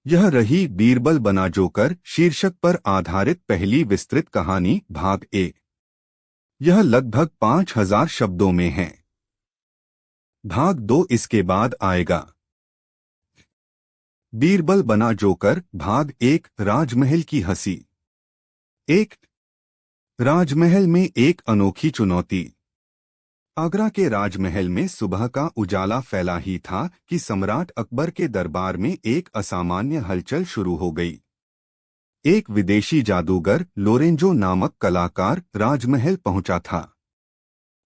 यह रही बीरबल बना जोकर शीर्षक पर आधारित पहली विस्तृत कहानी भाग 1। यह लगभग 5000 शब्दों में है। भाग 2 इसके बाद आएगा। बीरबल बना जोकर भाग 1 राजमहल की हंसी। एक राजमहल में एक अनोखी चुनौती। आगरा के राजमहल में सुबह का उजाला फैला ही था कि सम्राट अकबर के दरबार में एक असामान्य हलचल शुरू हो गई। एक विदेशी जादूगर लोरेंजो नामक कलाकार राजमहल पहुंचा था।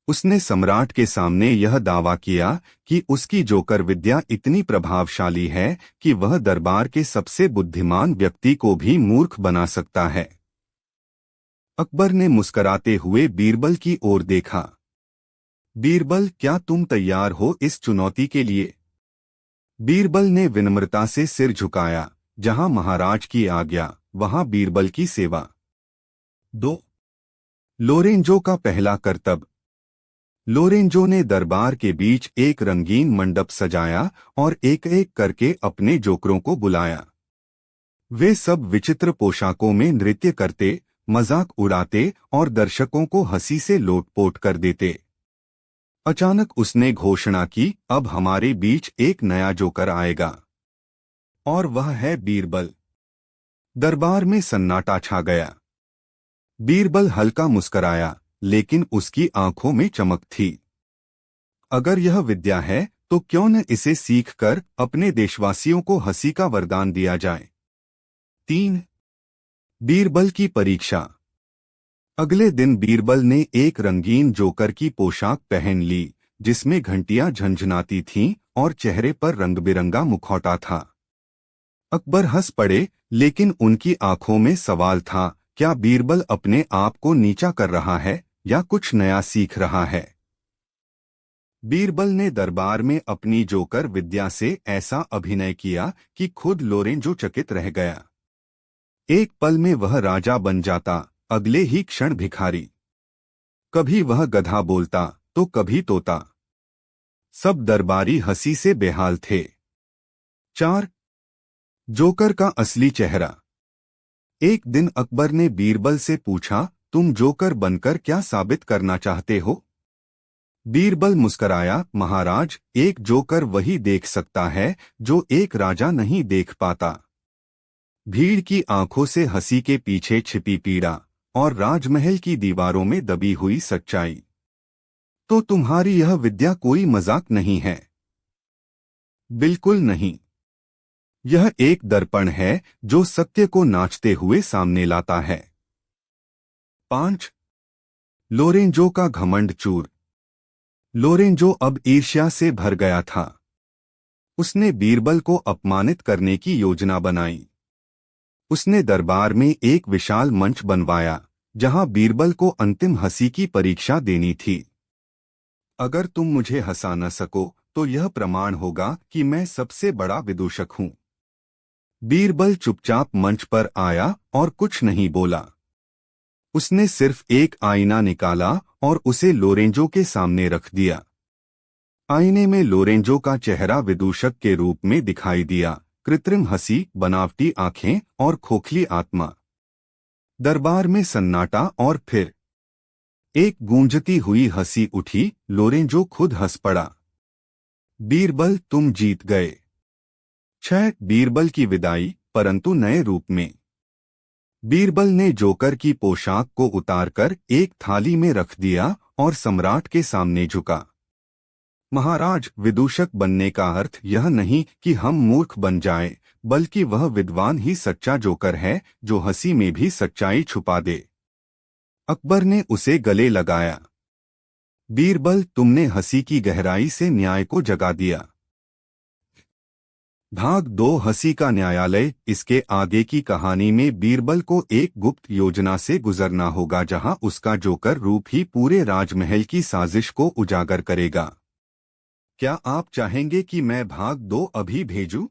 उसने सम्राट के सामने यह दावा किया कि उसकी जोकर विद्या इतनी प्रभावशाली है कि वह दरबार के सबसे बुद्धिमान व्यक्ति को भी मूर्ख बना सकता है। अकबर ने मुस्कुराते हुए बीरबल की ओर देखा। बीरबल, क्या तुम तैयार हो इस चुनौती के लिए? बीरबल ने विनम्रता से सिर झुकाया। जहां महाराज की आज्ञा, वहां बीरबल की सेवा। 2 लोरेंजो का पहला करतब। लोरेंजो ने दरबार के बीच एक रंगीन मंडप सजाया और एक एक करके अपने जोकरों को बुलाया। वे सब विचित्र पोशाकों में नृत्य करते, मजाक उड़ाते और दर्शकों को हंसी से लोटपोट कर देते। अचानक उसने घोषणा की, अब हमारे बीच एक नया जोकर आएगा और वह है बीरबल। दरबार में सन्नाटा छा गया। बीरबल हल्का मुस्कराया, लेकिन उसकी आंखों में चमक थी। अगर यह विद्या है तो क्यों न इसे सीखकर अपने देशवासियों को हंसी का वरदान दिया जाए। 3 बीरबल की परीक्षा। अगले दिन बीरबल ने एक रंगीन जोकर की पोशाक पहन ली, जिसमें घंटियां झंझनाती थीं और चेहरे पर रंग-बिरंगा मुखौटा था। अकबर हंस पड़े, लेकिन उनकी आंखों में सवाल था, क्या बीरबल अपने आप को नीचा कर रहा है या कुछ नया सीख रहा है? बीरबल ने दरबार में अपनी जोकर विद्या से ऐसा अभिनय किया कि खुद लोरेंजो चकित रह गया। एक पल में वह राजा बन जाता, अगले ही क्षण भिखारी। कभी वह गधा बोलता तो कभी तोता। सब दरबारी हंसी से बेहाल थे। 4 जोकर का असली चेहरा। एक दिन अकबर ने बीरबल से पूछा, तुम जोकर बनकर क्या साबित करना चाहते हो? बीरबल मुस्कराया, महाराज, एक जोकर वही देख सकता है जो एक राजा नहीं देख पाता। भीड़ की आंखों से हंसी के पीछे छिपी पीड़ा और राजमहल की दीवारों में दबी हुई सच्चाई। तो तुम्हारी यह विद्या कोई मजाक नहीं है? बिल्कुल नहीं। यह एक दर्पण है जो सत्य को नाचते हुए सामने लाता है। 5 लोरेंजो का घमंड चूर। लोरेंजो अब ईर्ष्या से भर गया था। उसने बीरबल को अपमानित करने की योजना बनाई। उसने दरबार में एक विशाल मंच बनवाया, जहां बीरबल को अंतिम हंसी की परीक्षा देनी थी। अगर तुम मुझे हंसा न सको तो यह प्रमाण होगा कि मैं सबसे बड़ा विदूषक हूं। बीरबल चुपचाप मंच पर आया और कुछ नहीं बोला। उसने सिर्फ एक आईना निकाला और उसे लोरेंजो के सामने रख दिया। आईने में लोरेंजो का चेहरा विदूषक के रूप में दिखाई दिया, कृत्रिम हंसी, बनावटी आंखें और खोखली आत्मा। दरबार में सन्नाटा और फिर एक गूंजती हुई हंसी उठी। लोरेंजो खुद हंस पड़ा। बीरबल, तुम जीत गए। 6 बीरबल की विदाई, परंतु नए रूप में। बीरबल ने जोकर की पोशाक को उतारकर एक थाली में रख दिया और सम्राट के सामने झुका। महाराज, विदूषक बनने का अर्थ यह नहीं कि हम मूर्ख बन जाएं, बल्कि वह विद्वान ही सच्चा जोकर है जो हंसी में भी सच्चाई छुपा दे। अकबर ने उसे गले लगाया। बीरबल, तुमने हंसी की गहराई से न्याय को जगा दिया। भाग 2 हंसी का न्यायालय। इसके आगे की कहानी में बीरबल को एक गुप्त योजना से गुजरना होगा, जहां उसका जोकर रूप ही पूरे राजमहल की साजिश को उजागर करेगा। क्या आप चाहेंगे कि मैं भाग 2 अभी भेजूं?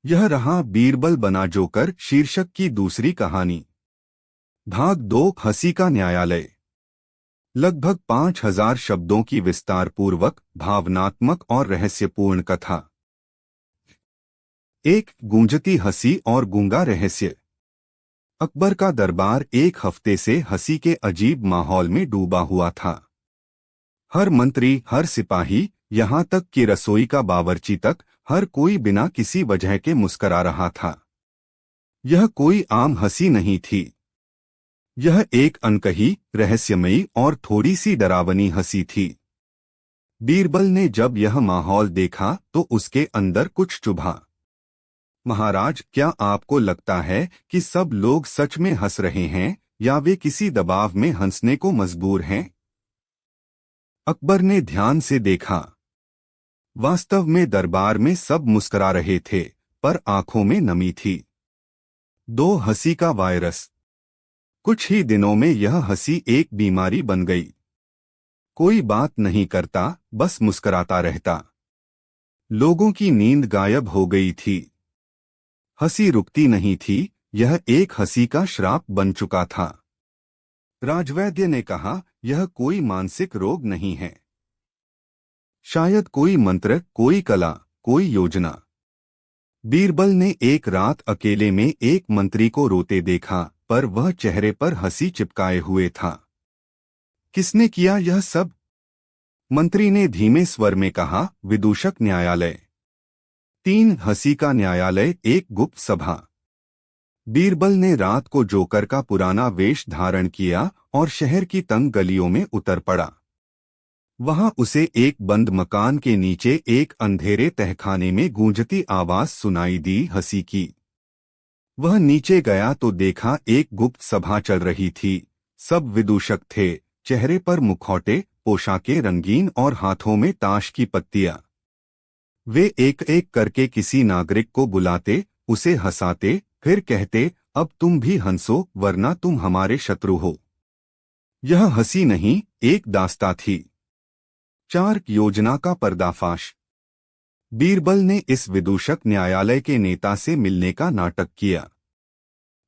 यह रहा बीरबल बना जोकर शीर्षक की दूसरी कहानी। भाग 2 हंसी का न्यायालय। लगभग 5000 शब्दों की विस्तारपूर्वक, भावनात्मक और रहस्यपूर्ण कथा। एक गूंजती हंसी और गूंगा रहस्य। अकबर का दरबार एक हफ्ते से हंसी के अजीब माहौल में डूबा हुआ था। हर मंत्री, हर सिपाही, यहाँ तक कि रसोई का बावर्ची तक, हर कोई बिना किसी वजह के मुस्करा रहा था। यह कोई आम हंसी नहीं थी। यह एक अनकही, रहस्यमयी और थोड़ी सी डरावनी हंसी थी। बीरबल ने जब यह माहौल देखा तो उसके अंदर कुछ चुभा। महाराज, क्या आपको लगता है कि सब लोग सच में हंस रहे हैं या वे किसी दबाव में हंसने को मजबूर हैं? अकबर ने ध्यान से देखा। वास्तव में दरबार में सब मुस्कुरा रहे थे, पर आंखों में नमी थी। दो हंसी का वायरस। कुछ ही दिनों में यह हंसी एक बीमारी बन गई। कोई बात नहीं करता, बस मुस्कुराता रहता। लोगों की नींद गायब हो गई थी। हंसी रुकती नहीं थी, यह एक हंसी का श्राप बन चुका था। राजवैद्य ने कहा, यह कोई मानसिक रोग नहीं है। शायद कोई मंत्र, कोई कला, कोई योजना। बीरबल ने एक रात अकेले में एक मंत्री को रोते देखा, पर वह चेहरे पर हंसी चिपकाए हुए था। किसने किया यह सब? मंत्री ने धीमे स्वर में कहा, विदूषक न्यायालय। 3 हंसी का न्यायालय, एक गुप्त सभा। बीरबल ने रात को जोकर का पुराना वेश धारण किया और शहर की तंग गलियों में उतर पड़ा। वहां उसे एक बंद मकान के नीचे एक अंधेरे तहखाने में गूंजती आवाज सुनाई दी, हंसी की। वह नीचे गया तो देखा एक गुप्त सभा चल रही थी। सब विदूषक थे, चेहरे पर मुखौटे, पोशाकें रंगीन और हाथों में ताश की पत्तियां। वे एक एक करके किसी नागरिक को बुलाते, उसे हंसाते, फिर कहते, अब तुम भी हंसो वरना तुम हमारे शत्रु हो। यह हंसी नहीं, एक दास्तां थी। 4 योजना का पर्दाफाश। बीरबल ने इस विदूषक न्यायालय के नेता से मिलने का नाटक किया।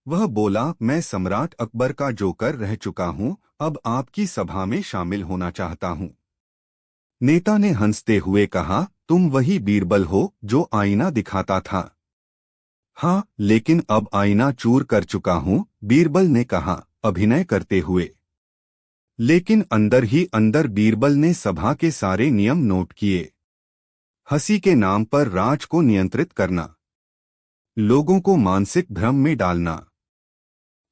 वह बोला, मैं सम्राट अकबर का जोकर रह चुका हूं, अब आपकी सभा में शामिल होना चाहता हूं। नेता ने हंसते हुए कहा, तुम वही बीरबल हो जो आईना दिखाता था। हाँ, लेकिन अब आईना चूर कर चुका हूं, बीरबल ने कहा, अभिनय करते हुए। लेकिन अंदर ही अंदर बीरबल ने सभा के सारे नियम नोट किए। हंसी के नाम पर राज को नियंत्रित करना, लोगों को मानसिक भ्रम में डालना,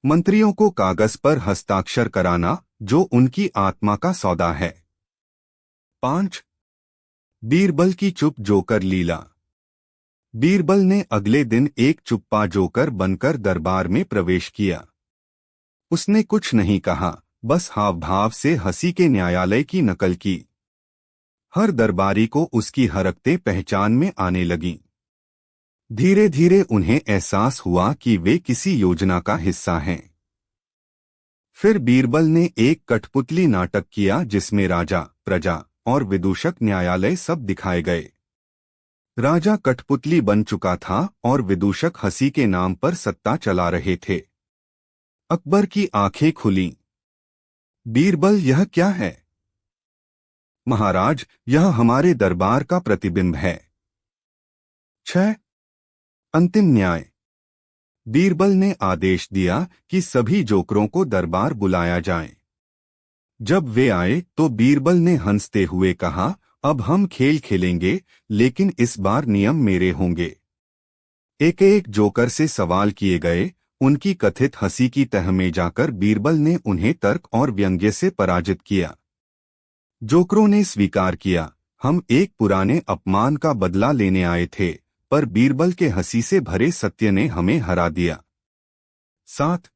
मंत्रियों को कागज पर हस्ताक्षर कराना जो उनकी आत्मा का सौदा है। 5 बीरबल की चुप जोकर लीला। बीरबल ने अगले दिन एक चुप्पा जोकर बनकर दरबार में प्रवेश किया। उसने कुछ नहीं कहा, बस हाव भाव से हंसी के न्यायालय की नकल की। हर दरबारी को उसकी हरकतें पहचान में आने लगीं। धीरे धीरे उन्हें एहसास हुआ कि वे किसी योजना का हिस्सा हैं। फिर बीरबल ने एक कठपुतली नाटक किया जिसमें राजा, प्रजा और विदूषक न्यायालय सब दिखाए गए। राजा कठपुतली बन चुका था और विदूषक हंसी के नाम पर सत्ता चला रहे थे। अकबर की आंखें खुलीं। बीरबल, यह क्या है? महाराज, यह हमारे दरबार का प्रतिबिंब है। 6 अंतिम न्याय। बीरबल ने आदेश दिया कि सभी जोकरों को दरबार बुलाया जाए। जब वे आए तो बीरबल ने हंसते हुए कहा, अब हम खेल खेलेंगे, लेकिन इस बार नियम मेरे होंगे। एक एक जोकर से सवाल किए गए। उनकी कथित हंसी की तह में जाकर बीरबल ने उन्हें तर्क और व्यंग्य से पराजित किया। जोकरों ने स्वीकार किया, हम एक पुराने अपमान का बदला लेने आए थे, पर बीरबल के हंसी से भरे सत्य ने हमें हरा दिया। 7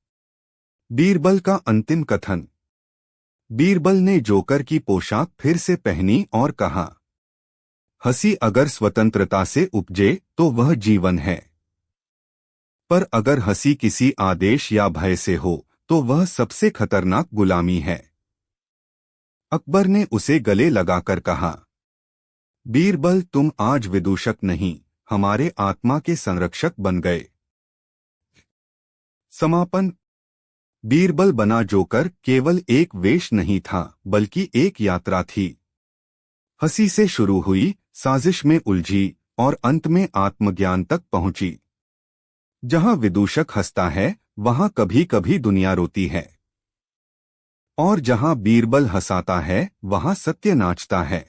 बीरबल का अंतिम कथन। बीरबल ने जोकर की पोशाक फिर से पहनी और कहा, हंसी अगर स्वतंत्रता से उपजे तो वह जीवन है, पर अगर हंसी किसी आदेश या भय से हो तो वह सबसे खतरनाक गुलामी है। अकबर ने उसे गले लगाकर कहा, बीरबल, तुम आज विदूषक नहीं, हमारे आत्मा के संरक्षक बन गए। समापन। बीरबल बना जोकर केवल एक वेश नहीं था, बल्कि एक यात्रा थी। हंसी से शुरू हुई, साजिश में उलझी और अंत में आत्मज्ञान तक पहुंची। जहां विदूषक हंसता है वहां कभी कभी दुनिया रोती है, और जहां बीरबल हंसाता है वहां सत्य नाचता है।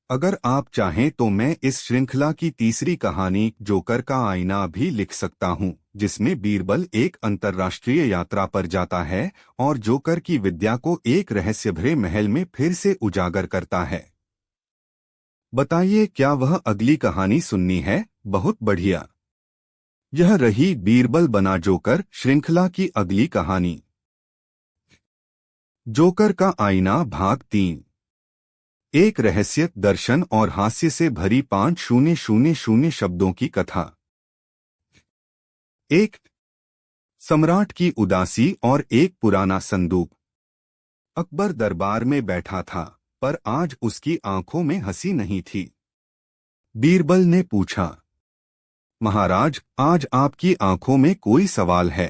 अगर आप चाहें तो मैं इस श्रृंखला की तीसरी कहानी जोकर का आईना भी लिख सकता हूं, जिसमें बीरबल एक अंतर्राष्ट्रीय यात्रा पर जाता है और जोकर की विद्या को एक रहस्यभरे महल में फिर से उजागर करता है। बताइए, क्या वह अगली कहानी सुननी है? बहुत बढ़िया। यह रही बीरबल बना जोकर श्रृंखला की अगली कहानी। जोकर का आईना भाग 3। एक रहस्य, दर्शन और हास्य से भरी 5000 शब्दों की कथा। 1। सम्राट की उदासी और एक पुराना संदूक। अकबर दरबार में बैठा था, पर आज उसकी आंखों में हंसी नहीं थी। बीरबल ने पूछा, महाराज, आज आपकी आंखों में कोई सवाल है?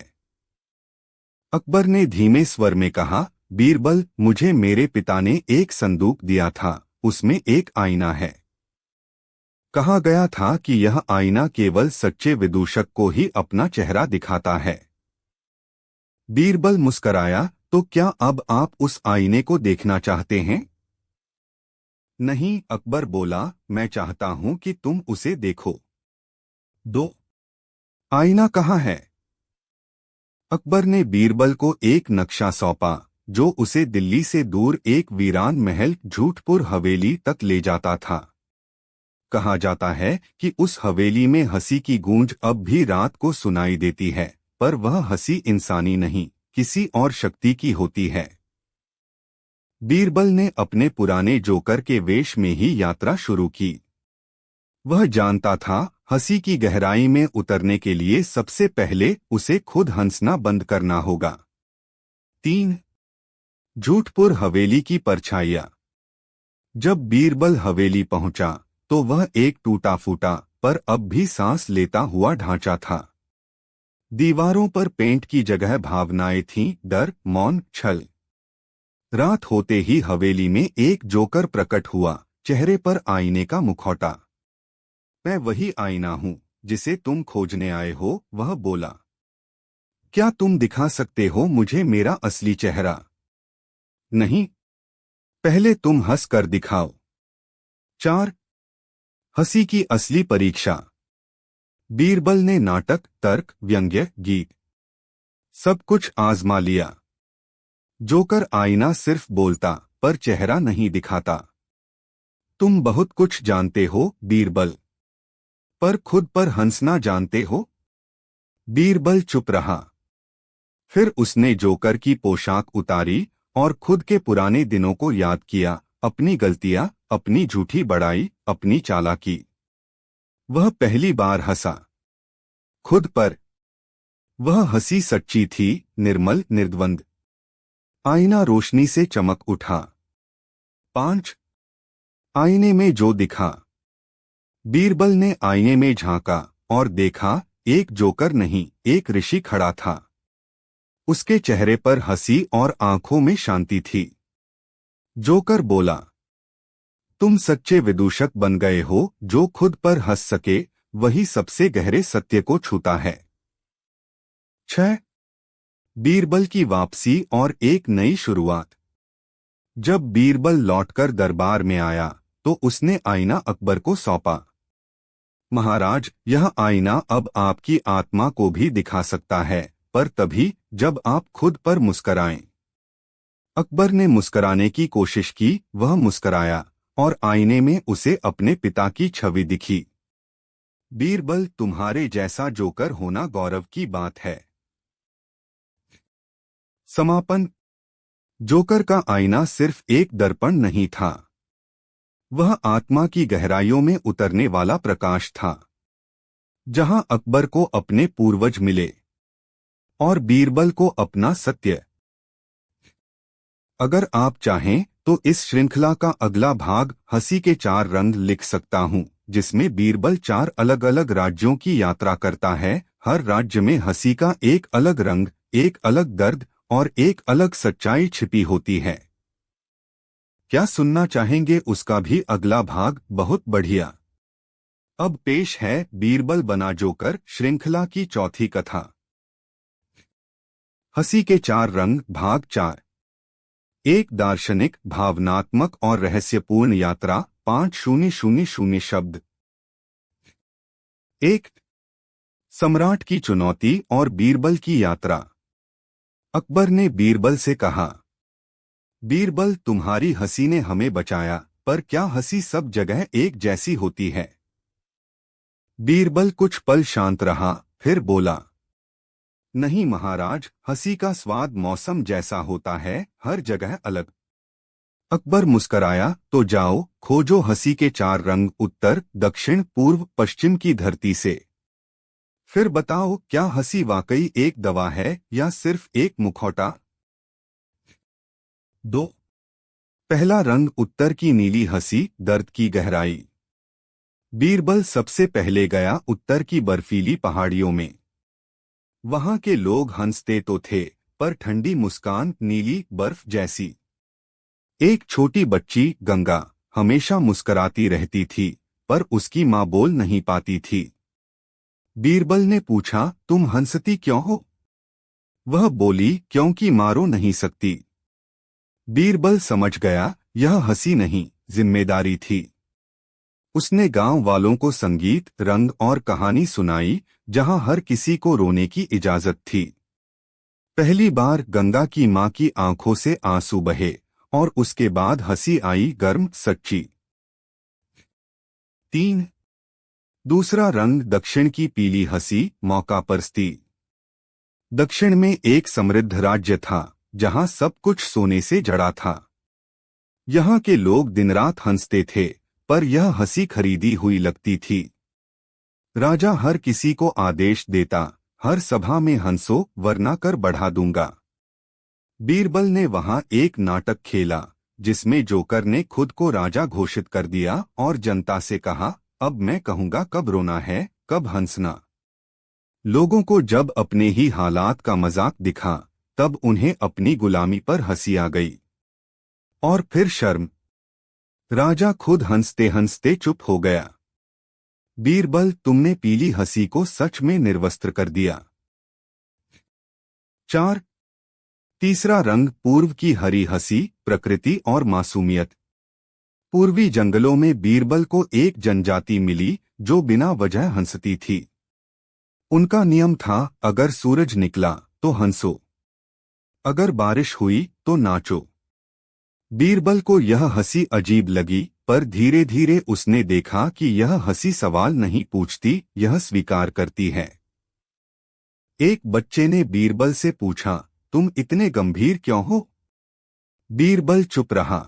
अकबर ने धीमे स्वर में कहा, बीरबल, मुझे मेरे पिता ने एक संदूक दिया था, उसमें एक आईना है। कहा गया था कि यह आईना केवल सच्चे विदूषक को ही अपना चेहरा दिखाता है। बीरबल मुस्कराया, तो क्या अब आप उस आईने को देखना चाहते हैं? नहीं, अकबर बोला, मैं चाहता हूं कि तुम उसे देखो। 2। आईना कहाँ है? अकबर ने बीरबल को एक नक्शा सौंपा, जो उसे दिल्ली से दूर एक वीरान महल झूठपुर हवेली तक ले जाता था। कहा जाता है कि उस हवेली में हंसी की गूंज अब भी रात को सुनाई देती है, पर वह हंसी इंसानी नहीं, किसी और शक्ति की होती है। बीरबल ने अपने पुराने जोकर के वेश में ही यात्रा शुरू की। वह जानता था, हंसी की गहराई में उतरने के लिए सबसे पहले उसे खुद हंसना बंद करना होगा। 3। झूठपुर हवेली की परछाइयां। जब बीरबल हवेली पहुंचा तो वह एक टूटा फूटा पर अब भी सांस लेता हुआ ढांचा था। दीवारों पर पेंट की जगह भावनाएं थीं, डर, मौन, छल। रात होते ही हवेली में एक जोकर प्रकट हुआ, चेहरे पर आईने का मुखौटा। मैं वही आईना हूं जिसे तुम खोजने आए हो, वह बोला। क्या तुम दिखा सकते हो मुझे मेरा असली चेहरा? नहीं, पहले तुम हंस कर दिखाओ। 4। हंसी की असली परीक्षा। बीरबल ने नाटक, तर्क, व्यंग्य, गीत सब कुछ आजमा लिया। जोकर आईना सिर्फ बोलता, पर चेहरा नहीं दिखाता। तुम बहुत कुछ जानते हो, बीरबल, पर खुद पर हंसना जानते हो? बीरबल चुप रहा। फिर उसने जोकर की पोशाक उतारी और खुद के पुराने दिनों को याद किया, अपनी गलतियां, अपनी झूठी बड़ाई, अपनी चालाकी। वह पहली बार हंसा खुद पर। वह हंसी सच्ची थी, निर्मल, निर्द्वंद। आईना रोशनी से चमक उठा। 5। आईने में जो दिखा। बीरबल ने आईने में झांका और देखा, एक जोकर नहीं, एक ऋषि खड़ा था। उसके चेहरे पर हंसी और आंखों में शांति थी। जोकर बोला, तुम सच्चे विदूषक बन गए हो, जो खुद पर हंस सके, वही सबसे गहरे सत्य को छूता है। 6। बीरबल की वापसी और एक नई शुरुआत। जब बीरबल लौटकर दरबार में आया तो उसने आईना अकबर को सौंपा। महाराज, यह आईना अब आपकी आत्मा को भी दिखा सकता है, पर तभी जब आप खुद पर मुस्कराएं। अकबर ने मुस्कराने की कोशिश की, वह मुस्कराया और आईने में उसे अपने पिता की छवि दिखी। बीरबल, तुम्हारे जैसा जोकर होना गौरव की बात है। समापन। जोकर का आईना सिर्फ एक दर्पण नहीं था, वह आत्मा की गहराइयों में उतरने वाला प्रकाश था। जहां अकबर को अपने पूर्वज मिले और बीरबल को अपना सत्य। अगर आप चाहें तो इस श्रृंखला का अगला भाग हंसी के 4 रंग लिख सकता हूं, जिसमें बीरबल 4 अलग अलग राज्यों की यात्रा करता है। हर राज्य में हंसी का एक अलग रंग, एक अलग दर्द और एक अलग सच्चाई छिपी होती है। क्या सुनना चाहेंगे उसका भी अगला भाग? बहुत बढ़िया। अब पेश है बीरबल बना जोकर श्रृंखला की चौथी कथा। हंसी के चार रंग, भाग 4। एक दार्शनिक, भावनात्मक और रहस्यपूर्ण यात्रा। 5000 शब्द। एक, सम्राट की चुनौती और बीरबल की यात्रा। अकबर ने बीरबल से कहा, बीरबल, तुम्हारी हंसी ने हमें बचाया, पर क्या हंसी सब जगह एक जैसी होती है? बीरबल कुछ पल शांत रहा, फिर बोला, नहीं महाराज, हंसी का स्वाद मौसम जैसा होता है, हर जगह अलग। अकबर मुस्कराया, तो जाओ खोजो हंसी के चार रंग, उत्तर, दक्षिण, पूर्व, पश्चिम की धरती से। फिर बताओ, क्या हंसी वाकई एक दवा है या सिर्फ एक मुखौटा? 2। पहला रंग, उत्तर की नीली हंसी, दर्द की गहराई। बीरबल सबसे पहले गया उत्तर की बर्फीली पहाड़ियों में। वहां के लोग हंसते तो थे, पर ठंडी मुस्कान नीली बर्फ जैसी। एक छोटी बच्ची गंगा हमेशा मुस्कराती रहती थी, पर उसकी माँ बोल नहीं पाती थी। बीरबल ने पूछा, तुम हंसती क्यों हो? वह बोली, क्योंकि मारो नहीं सकती। बीरबल समझ गया, यह हंसी नहीं, जिम्मेदारी थी। उसने गांव वालों को संगीत, रंग और कहानी सुनाई, जहां हर किसी को रोने की इजाजत थी। पहली बार गंगा की मां की आंखों से आंसू बहे, और उसके बाद हंसी आई, गर्म, सच्ची। 3। दूसरा रंग, दक्षिण की पीली हंसी, मौका परस्ती। दक्षिण में एक समृद्ध राज्य था, जहां सब कुछ सोने से जड़ा था। यहाँ के लोग दिन रात हंसते थे, पर यह हंसी खरीदी हुई लगती थी। राजा हर किसी को आदेश देता, हर सभा में हंसो वरना कर बढ़ा दूंगा। बीरबल ने वहां एक नाटक खेला, जिसमें जोकर ने खुद को राजा घोषित कर दिया और जनता से कहा, अब मैं कहूंगा कब रोना है, कब हंसना। लोगों को जब अपने ही हालात का मजाक दिखा, तब उन्हें अपनी गुलामी पर हंसी आ गई। और फिर शर्म। राजा खुद हंसते हंसते चुप हो गया। बीरबल, तुमने पीली हंसी को सच में निर्वस्त्र कर दिया। 4। तीसरा रंग, पूर्व की हरी हंसी, प्रकृति और मासूमियत। पूर्वी जंगलों में बीरबल को एक जनजाति मिली, जो बिना वजह हंसती थी। उनका नियम था, अगर सूरज निकला तो हंसो, अगर बारिश हुई तो नाचो। बीरबल को यह हंसी अजीब लगी, पर धीरे धीरे उसने देखा कि यह हंसी सवाल नहीं पूछती, यह स्वीकार करती है। एक बच्चे ने बीरबल से पूछा, तुम इतने गंभीर क्यों हो? बीरबल चुप रहा।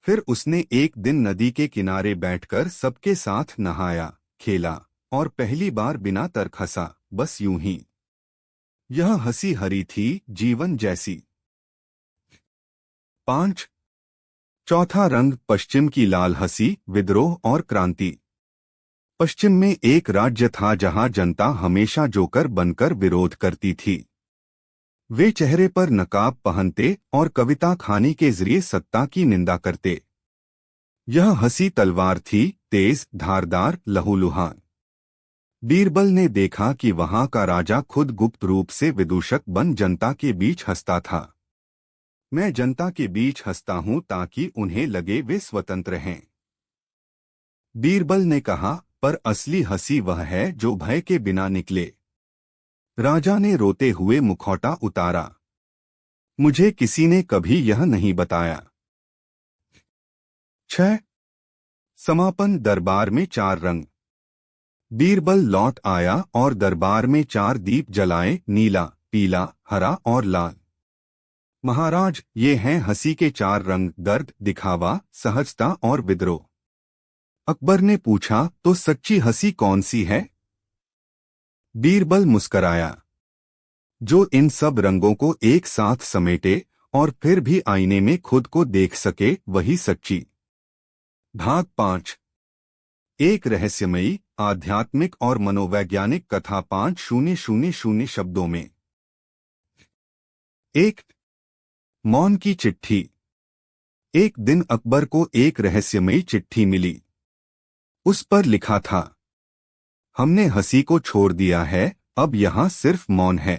फिर उसने एक दिन नदी के किनारे बैठकर सबके साथ नहाया, खेला, और पहली बार बिना तर्क हंसा, बस यूं ही। यह हंसी हरी थी, जीवन जैसी। 5। चौथा रंग, पश्चिम की लाल हंसी, विद्रोह और क्रांति। पश्चिम में एक राज्य था जहां जनता हमेशा जोकर बनकर विरोध करती थी। वे चेहरे पर नकाब पहनते और कविता खानी के जरिए सत्ता की निंदा करते। यह हंसी तलवार थी, तेज, धारदार, लहूलुहान। बीरबल ने देखा कि वहां का राजा खुद गुप्त रूप से विदूषक बन जनता के बीच हंसता था। मैं जनता के बीच हंसता हूं ताकि उन्हें लगे वे स्वतंत्र हैं। बीरबल ने कहा, पर असली हंसी वह है जो भय के बिना निकले। राजा ने रोते हुए मुखौटा उतारा, मुझे किसी ने कभी यह नहीं बताया। 6। समापन, दरबार में चार रंग। बीरबल लौट आया और दरबार में चार दीप जलाए, नीला, पीला, हरा और लाल। महाराज, ये हैं हंसी के चार रंग, दर्द, दिखावा, सहजता और विद्रोह। अकबर ने पूछा, तो सच्ची हंसी कौन सी है? बीरबल मुस्कराया, जो इन सब रंगों को एक साथ समेटे और फिर भी आईने में खुद को देख सके, वही सच्ची। भाग 5। एक रहस्यमयी, आध्यात्मिक और मनोवैज्ञानिक कथा। 5000 शब्दों में। 1। मौन की चिट्ठी। एक दिन अकबर को एक रहस्यमयी चिट्ठी मिली। उस पर लिखा था, हमने हंसी को छोड़ दिया है, अब यहाँ सिर्फ मौन है।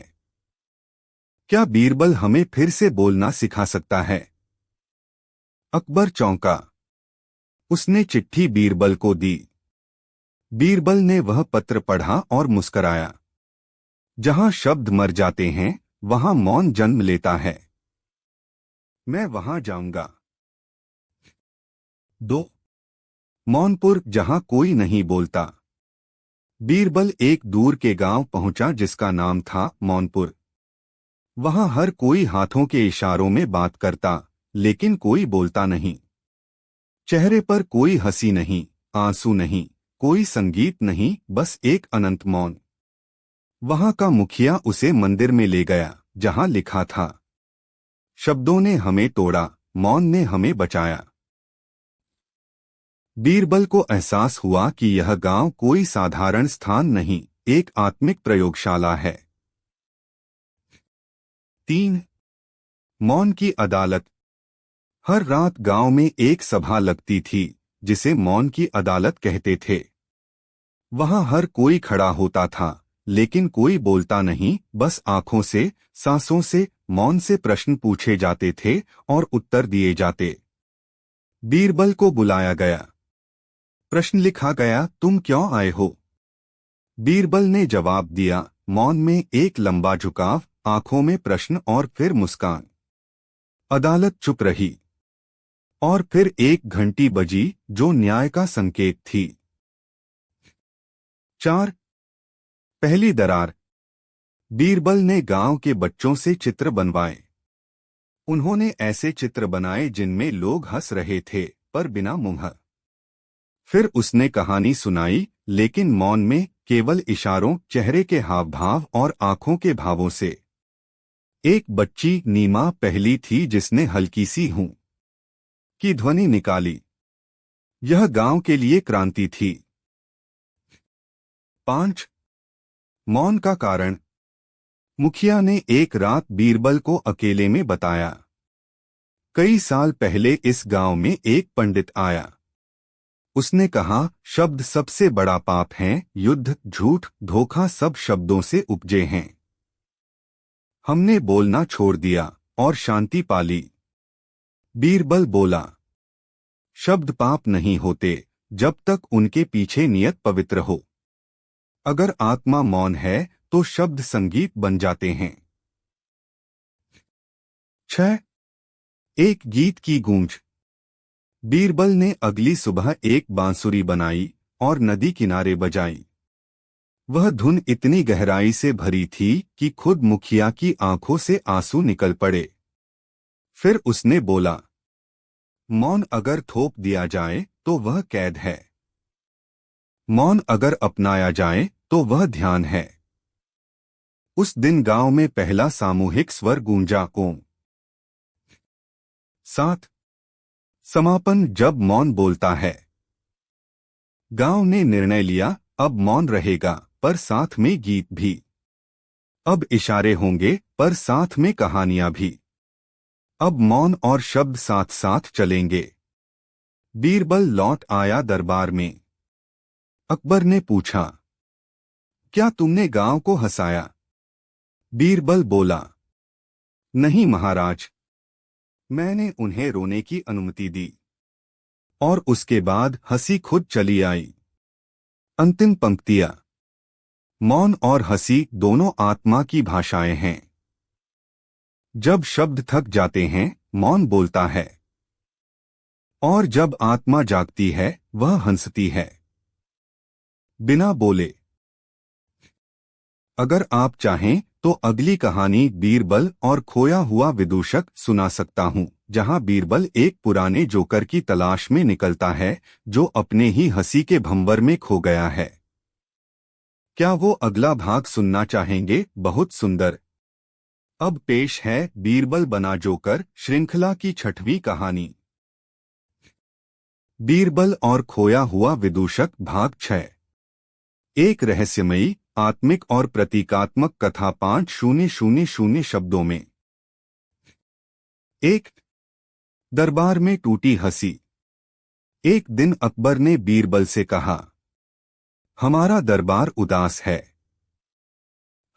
क्या बीरबल हमें फिर से बोलना सिखा सकता है? अकबर चौंका। उसने चिट्ठी बीरबल को दी। बीरबल ने वह पत्र पढ़ा और मुस्कराया। जहां शब्द मर जाते हैं, वहां मौन जन्म लेता है। मैं वहां जाऊंगा। 2 मौनपुर, जहां कोई नहीं बोलता। बीरबल एक दूर के गांव पहुंचा जिसका नाम था मौनपुर। वहां हर कोई हाथों के इशारों में बात करता, लेकिन कोई बोलता नहीं। चेहरे पर कोई हंसी नहीं, आंसू नहीं, कोई संगीत नहीं, बस एक अनंत मौन। वहां का मुखिया उसे मंदिर में ले गया, जहां लिखा था, शब्दों ने हमें तोड़ा, मौन ने हमें बचाया। बीरबल को एहसास हुआ कि यह गांव कोई साधारण स्थान नहीं, एक आत्मिक प्रयोगशाला है। 3 मौन की अदालत। हर रात गांव में एक सभा लगती थी, जिसे मौन की अदालत कहते थे। वहां हर कोई खड़ा होता था, लेकिन कोई बोलता नहीं, बस आंखों से, सांसों से, मौन से प्रश्न पूछे जाते थे और उत्तर दिए जाते। बीरबल को बुलाया गया। प्रश्न लिखा गया, तुम क्यों आए हो? बीरबल ने जवाब दिया, मौन में एक लंबा झुकाव, आंखों में प्रश्न और फिर मुस्कान। अदालत चुप रही। और फिर एक घंटी बजी, जो न्याय का संकेत थी। 4 पहली दरार। बीरबल ने गांव के बच्चों से चित्र बनवाए। उन्होंने ऐसे चित्र बनाए जिनमें लोग हंस रहे थे, पर बिना मुंह। फिर उसने कहानी सुनाई, लेकिन मौन में, केवल इशारों, चेहरे के हाव भाव और आंखों के भावों से। एक बच्ची, नीमा, पहली थी जिसने हल्की सी हूं की ध्वनि निकाली। यह गांव के लिए क्रांति थी। 5 मौन का कारण। मुखिया ने एक रात बीरबल को अकेले में बताया, कई साल पहले इस गांव में एक पंडित आया। उसने कहा, शब्द सबसे बड़ा पाप हैं, युद्ध, झूठ, धोखा सब शब्दों से उपजे हैं। हमने बोलना छोड़ दिया और शांति पाली। बीरबल बोला, शब्द पाप नहीं होते जब तक उनके पीछे नियत पवित्र हो। अगर आत्मा मौन है तो शब्द संगीत बन जाते हैं। 6 एक गीत की गूंज। बीरबल ने अगली सुबह एक बांसुरी बनाई और नदी किनारे बजाई। वह धुन इतनी गहराई से भरी थी कि खुद मुखिया की आंखों से आंसू निकल पड़े। फिर उसने बोला, मौन अगर थोप दिया जाए तो वह कैद है। मौन अगर अपनाया जाए तो वह ध्यान है। उस दिन गांव में पहला सामूहिक स्वर गूंजा, ओम। 7 समापन। जब मौन बोलता है। गांव ने निर्णय लिया, अब मौन रहेगा, पर साथ में गीत भी। अब इशारे होंगे, पर साथ में कहानियां भी। अब मौन और शब्द साथ साथ चलेंगे। बीरबल लौट आया दरबार में। अकबर ने पूछा, क्या तुमने गांव को हंसाया? बीरबल बोला, नहीं महाराज, मैंने उन्हें रोने की अनुमति दी। और उसके बाद हंसी खुद चली आई। अंतिम पंक्तियां। मौन और हंसी दोनों आत्मा की भाषाएं हैं। जब शब्द थक जाते हैं, मौन बोलता है। और जब आत्मा जागती है, वह हंसती है, बिना बोले। अगर आप चाहें तो अगली कहानी बीरबल और खोया हुआ विदूषक सुना सकता हूं, जहां बीरबल एक पुराने जोकर की तलाश में निकलता है, जो अपने ही हंसी के भंवर में खो गया है। क्या वो अगला भाग सुनना चाहेंगे? बहुत सुंदर। अब पेश है बीरबल बना जोकर श्रृंखला की 6वीं कहानी। बीरबल और खोया हुआ विदूषक भाग 6। एक रहस्यमयी, आत्मिक और प्रतीकात्मक कथा 5000 शब्दों में। 1 दरबार में टूटी हंसी। एक दिन अकबर ने बीरबल से कहा, हमारा दरबार उदास है,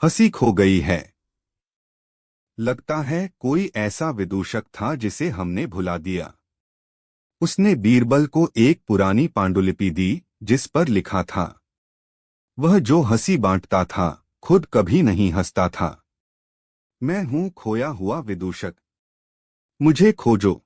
हंसी खो गई है। लगता है कोई ऐसा विदूषक था जिसे हमने भुला दिया। उसने बीरबल को एक पुरानी पांडुलिपि दी जिस पर लिखा था, वह जो हंसी बांटता था खुद कभी नहीं हंसता था। मैं हूं खोया हुआ विदूषक, मुझे खोजो।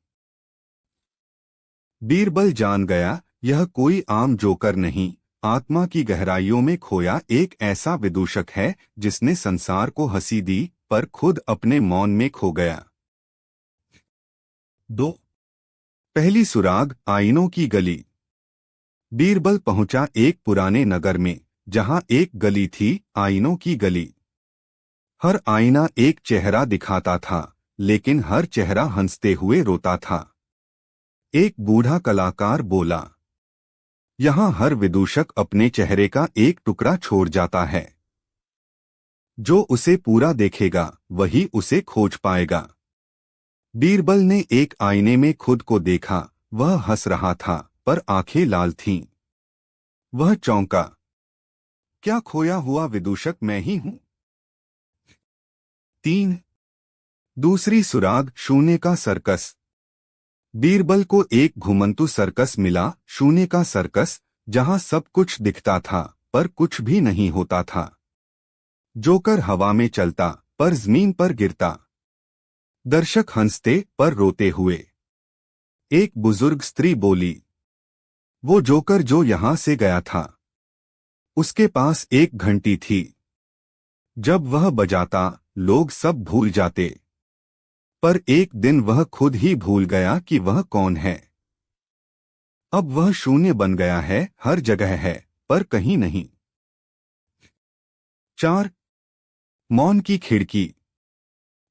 बीरबल जान गया यह कोई आम जोकर नहीं, आत्मा की गहराइयों में खोया एक ऐसा विदूषक है जिसने संसार को हंसी दी पर खुद अपने मौन में खो गया। 2। पहली सुराग, आईनों की गली। बीरबल पहुंचा एक पुराने नगर में जहां एक गली थी, आईनों की गली। हर आईना एक चेहरा दिखाता था, लेकिन हर चेहरा हंसते हुए रोता था। एक बूढ़ा कलाकार बोला, यहाँ हर विदूषक अपने चेहरे का एक टुकड़ा छोड़ जाता है। जो उसे पूरा देखेगा वही उसे खोज पाएगा। बीरबल ने एक आईने में खुद को देखा, वह हंस रहा था पर आंखें लाल थीं। वह चौंका, क्या खोया हुआ विदूषक मैं ही हूं? 3। दूसरी सुराग, शून्य का सर्कस। बीरबल को एक घुमंतु सर्कस मिला, शून्य का सर्कस, जहां सब कुछ दिखता था पर कुछ भी नहीं होता था। जोकर हवा में चलता पर जमीन पर गिरता। दर्शक हंसते पर रोते हुए। एक बुजुर्ग स्त्री बोली, वो जोकर जो यहां से गया था, उसके पास एक घंटी थी। जब वह बजाता लोग सब भूल जाते, पर एक दिन वह खुद ही भूल गया कि वह कौन है। अब वह शून्य बन गया है, हर जगह है पर कहीं नहीं। 4। मौन की खिड़की।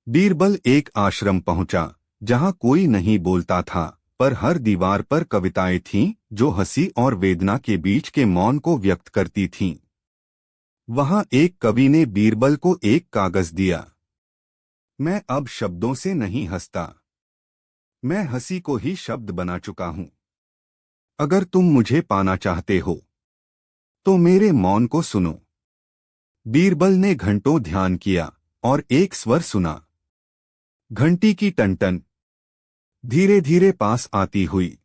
बीरबल एक आश्रम पहुंचा जहां कोई नहीं बोलता था, पर हर दीवार पर कविताएं थीं जो हंसी और वेदना के बीच के मौन को व्यक्त करती थीं। वहां एक कवि ने बीरबल को एक कागज दिया। मैं अब शब्दों से नहीं हंसता, मैं हंसी को ही शब्द बना चुका हूं। अगर तुम मुझे पाना चाहते हो तो मेरे मौन को सुनो। बीरबल ने घंटों ध्यान किया और एक स्वर सुना, घंटी की टनटन, धीरे धीरे पास आती हुई।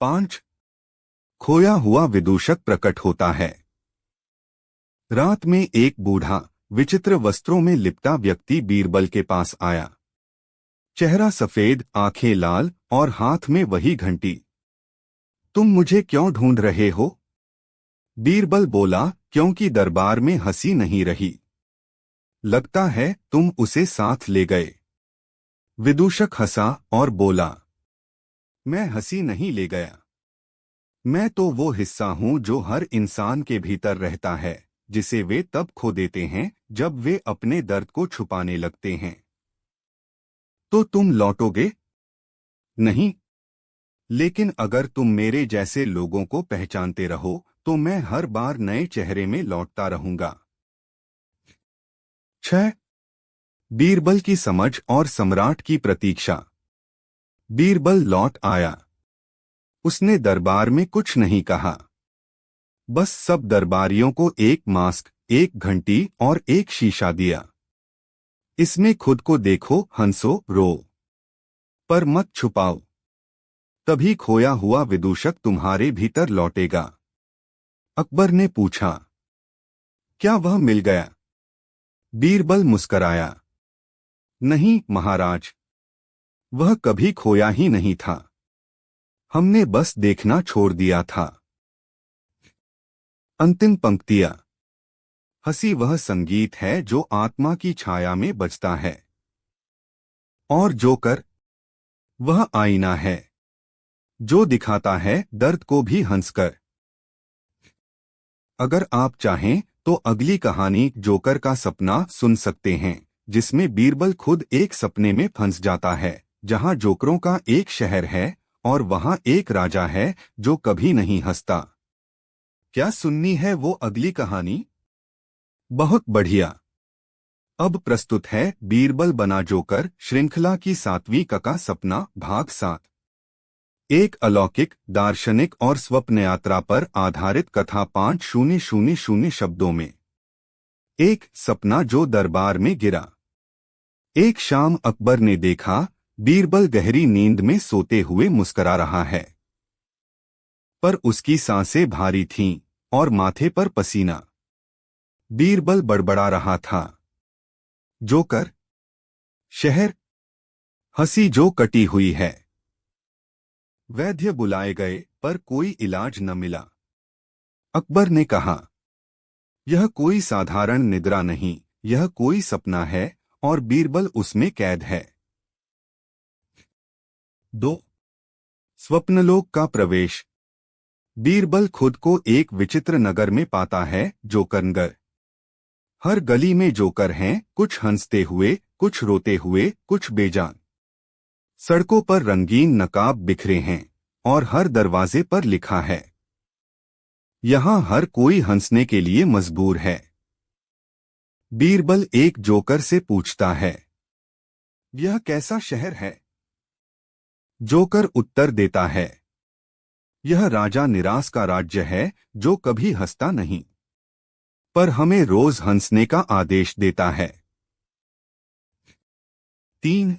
5। खोया हुआ विदूषक प्रकट होता है। रात में एक बूढ़ा विचित्र वस्त्रों में लिपटा व्यक्ति बीरबल के पास आया। चेहरा सफेद, आंखें लाल और हाथ में वही घंटी। तुम मुझे क्यों ढूंढ रहे हो? बीरबल बोला, क्योंकि दरबार में हंसी नहीं रही। लगता है तुम उसे साथ ले गए। विदूषक हंसा और बोला, मैं हंसी नहीं ले गया। मैं तो वो हिस्सा हूं जो हर इंसान के भीतर रहता है, जिसे वे तब खो देते हैं जब वे अपने दर्द को छुपाने लगते हैं। तो तुम लौटोगे? नहीं, लेकिन अगर तुम मेरे जैसे लोगों को पहचानते रहो तो मैं हर बार नए चेहरे में लौटता रहूंगा। 6। बीरबल की समझ और सम्राट की प्रतीक्षा। बीरबल लौट आया। उसने दरबार में कुछ नहीं कहा, बस सब दरबारियों को एक मास्क, एक घंटी और एक शीशा दिया। इसमें खुद को देखो, हंसो, रो, पर मत छुपाओ। तभी खोया हुआ विदूषक तुम्हारे भीतर लौटेगा। अकबर ने पूछा, क्या वह मिल गया? बीरबल मुस्कराया, नहीं महाराज, वह कभी खोया ही नहीं था। हमने बस देखना छोड़ दिया था। अंतिम पंक्तियां। हंसी वह संगीत है जो आत्मा की छाया में बजता है, और जोकर वह आईना है जो दिखाता है दर्द को भी हंसकर। अगर आप चाहें तो अगली कहानी जोकर का सपना सुन सकते हैं, जिसमें बीरबल खुद एक सपने में फंस जाता है जहां जोकरों का एक शहर है और वहां एक राजा है जो कभी नहीं हंसता। क्या सुननी है वो अगली कहानी? बहुत बढ़िया। अब प्रस्तुत है बीरबल बना जोकर श्रृंखला की 7वीं का सपना भाग 7। एक अलौकिक, दार्शनिक और स्वप्न यात्रा पर आधारित कथा 5000 शब्दों में। एक सपना जो दरबार में गिरा। एक शाम अकबर ने देखा, बीरबल गहरी नींद में सोते हुए मुस्करा रहा है, पर उसकी सांसें भारी थीं और माथे पर पसीना। बीरबल बड़बड़ा रहा था, जोकर, शहर, हंसी जो कटी हुई है। वैद्य बुलाए गए पर कोई इलाज न मिला। अकबर ने कहा, यह कोई साधारण निद्रा नहीं, यह कोई सपना है और बीरबल उसमें कैद है। 2 स्वप्नलोक का प्रवेश। बीरबल खुद को एक विचित्र नगर में पाता है, जोकरनगर। हर गली में जोकर हैं, कुछ हंसते हुए, कुछ रोते हुए, कुछ बेजान। सड़कों पर रंगीन नकाब बिखरे हैं और हर दरवाजे पर लिखा है, यहां हर कोई हंसने के लिए मजबूर है। बीरबल एक जोकर से पूछता है, यह कैसा शहर है? जोकर उत्तर देता है, यह राजा निरास का राज्य है, जो कभी हंसता नहीं, पर हमें रोज हंसने का आदेश देता है। 3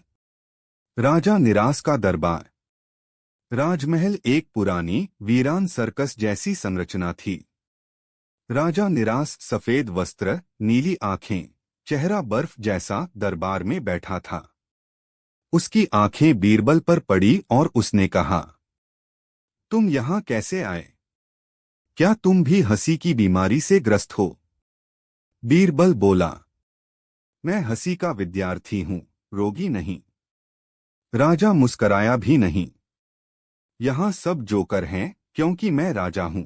राजा निरास का दरबार। राजमहल एक पुरानी, वीरान सर्कस जैसी संरचना थी। राजा निरास सफेद वस्त्र, नीली आंखें, चेहरा बर्फ जैसा दरबार में बैठा था। उसकी आंखें बीरबल पर पड़ी और उसने कहा, तुम यहां कैसे आए? क्या तुम भी हंसी की बीमारी से ग्रस्त हो? बीरबल बोला, मैं हंसी का विद्यार्थी हूं, रोगी नहीं। राजा मुस्कराया भी नहीं। यहां सब जोकर हैं, क्योंकि मैं राजा हूं।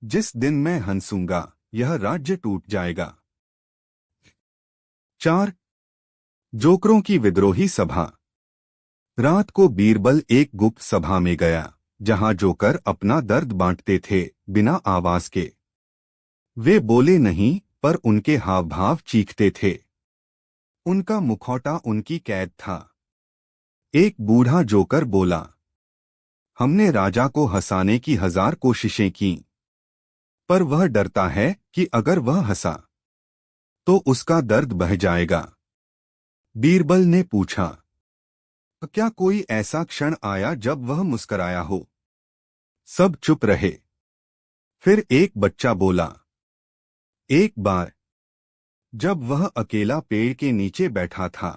जिस दिन मैं हंसूंगा, यह राज्य टूट जाएगा। 4 जोकरों की विद्रोही सभा। रात को बीरबल एक गुप्त सभा में गया, जहां जोकर अपना दर्द बांटते थे, बिना आवाज के। वे बोले नहीं, पर उनके हाव भाव चीखते थे। उनका मुखौटा उनकी कैद था। एक बूढ़ा जोकर बोला, हमने राजा को हंसाने की 1000 कोशिशें की, पर वह डरता है कि अगर वह हंसा तो उसका दर्द बह जाएगा। बीरबल ने पूछा, क्या कोई ऐसा क्षण आया जब वह मुस्कराया हो? सब चुप रहे। फिर एक बच्चा बोला, एक बार जब वह अकेला पेड़ के नीचे बैठा था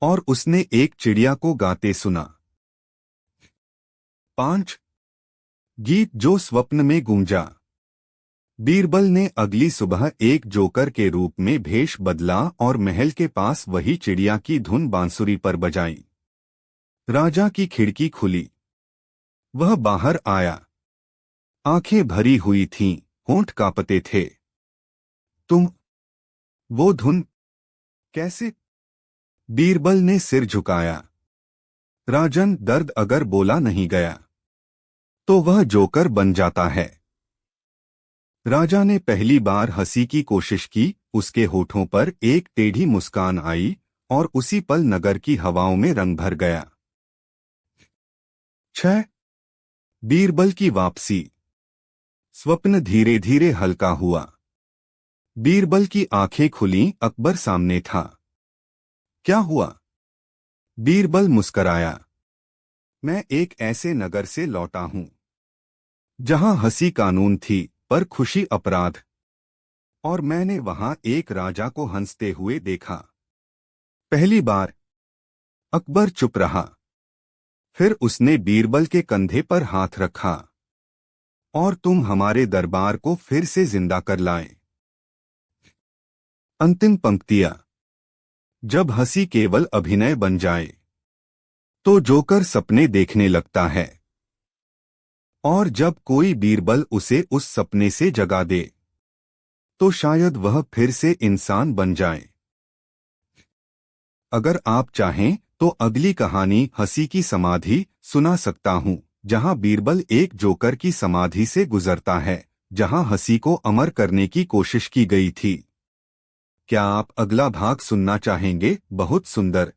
और उसने एक चिड़िया को गाते सुना। 5 गीत जो स्वप्न में गूंजा। बीरबल ने अगली सुबह एक जोकर के रूप में भेष बदला और महल के पास वही चिड़िया की धुन बांसुरी पर बजाई। राजा की खिड़की खुली। वह बाहर आया। आंखें भरी हुई थीं, होंठ कांपते थे। तुम, वो धुन, कैसे? बीरबल ने सिर झुकाया। राजन, दर्द अगर बोला नहीं गया तो वह जोकर बन जाता है। राजा ने पहली बार हंसी की कोशिश की, उसके होठों पर एक टेढ़ी मुस्कान आई और उसी पल नगर की हवाओं में रंग भर गया। 6 बीरबल की वापसी। स्वप्न धीरे धीरे हल्का हुआ। बीरबल की आंखें खुलीं, अकबर सामने था। क्या हुआ? बीरबल मुस्कराया, मैं एक ऐसे नगर से लौटा हूं जहां हंसी कानून थी, पर खुशी अपराध। और मैंने वहां एक राजा को हंसते हुए देखा, पहली बार। अकबर चुप रहा। फिर उसने बीरबल के कंधे पर हाथ रखा, और तुम हमारे दरबार को फिर से जिंदा कर लाए। अंतिम पंक्तियां। जब हंसी केवल अभिनय बन जाए तो जोकर सपने देखने लगता है, और जब कोई बीरबल उसे उस सपने से जगा दे तो शायद वह फिर से इंसान बन जाए। अगर आप चाहें तो अगली कहानी हंसी की समाधि सुना सकता हूं, जहां बीरबल एक जोकर की समाधि से गुजरता है, जहां हंसी को अमर करने की कोशिश की गई थी। क्या आप अगला भाग सुनना चाहेंगे? बहुत सुंदर।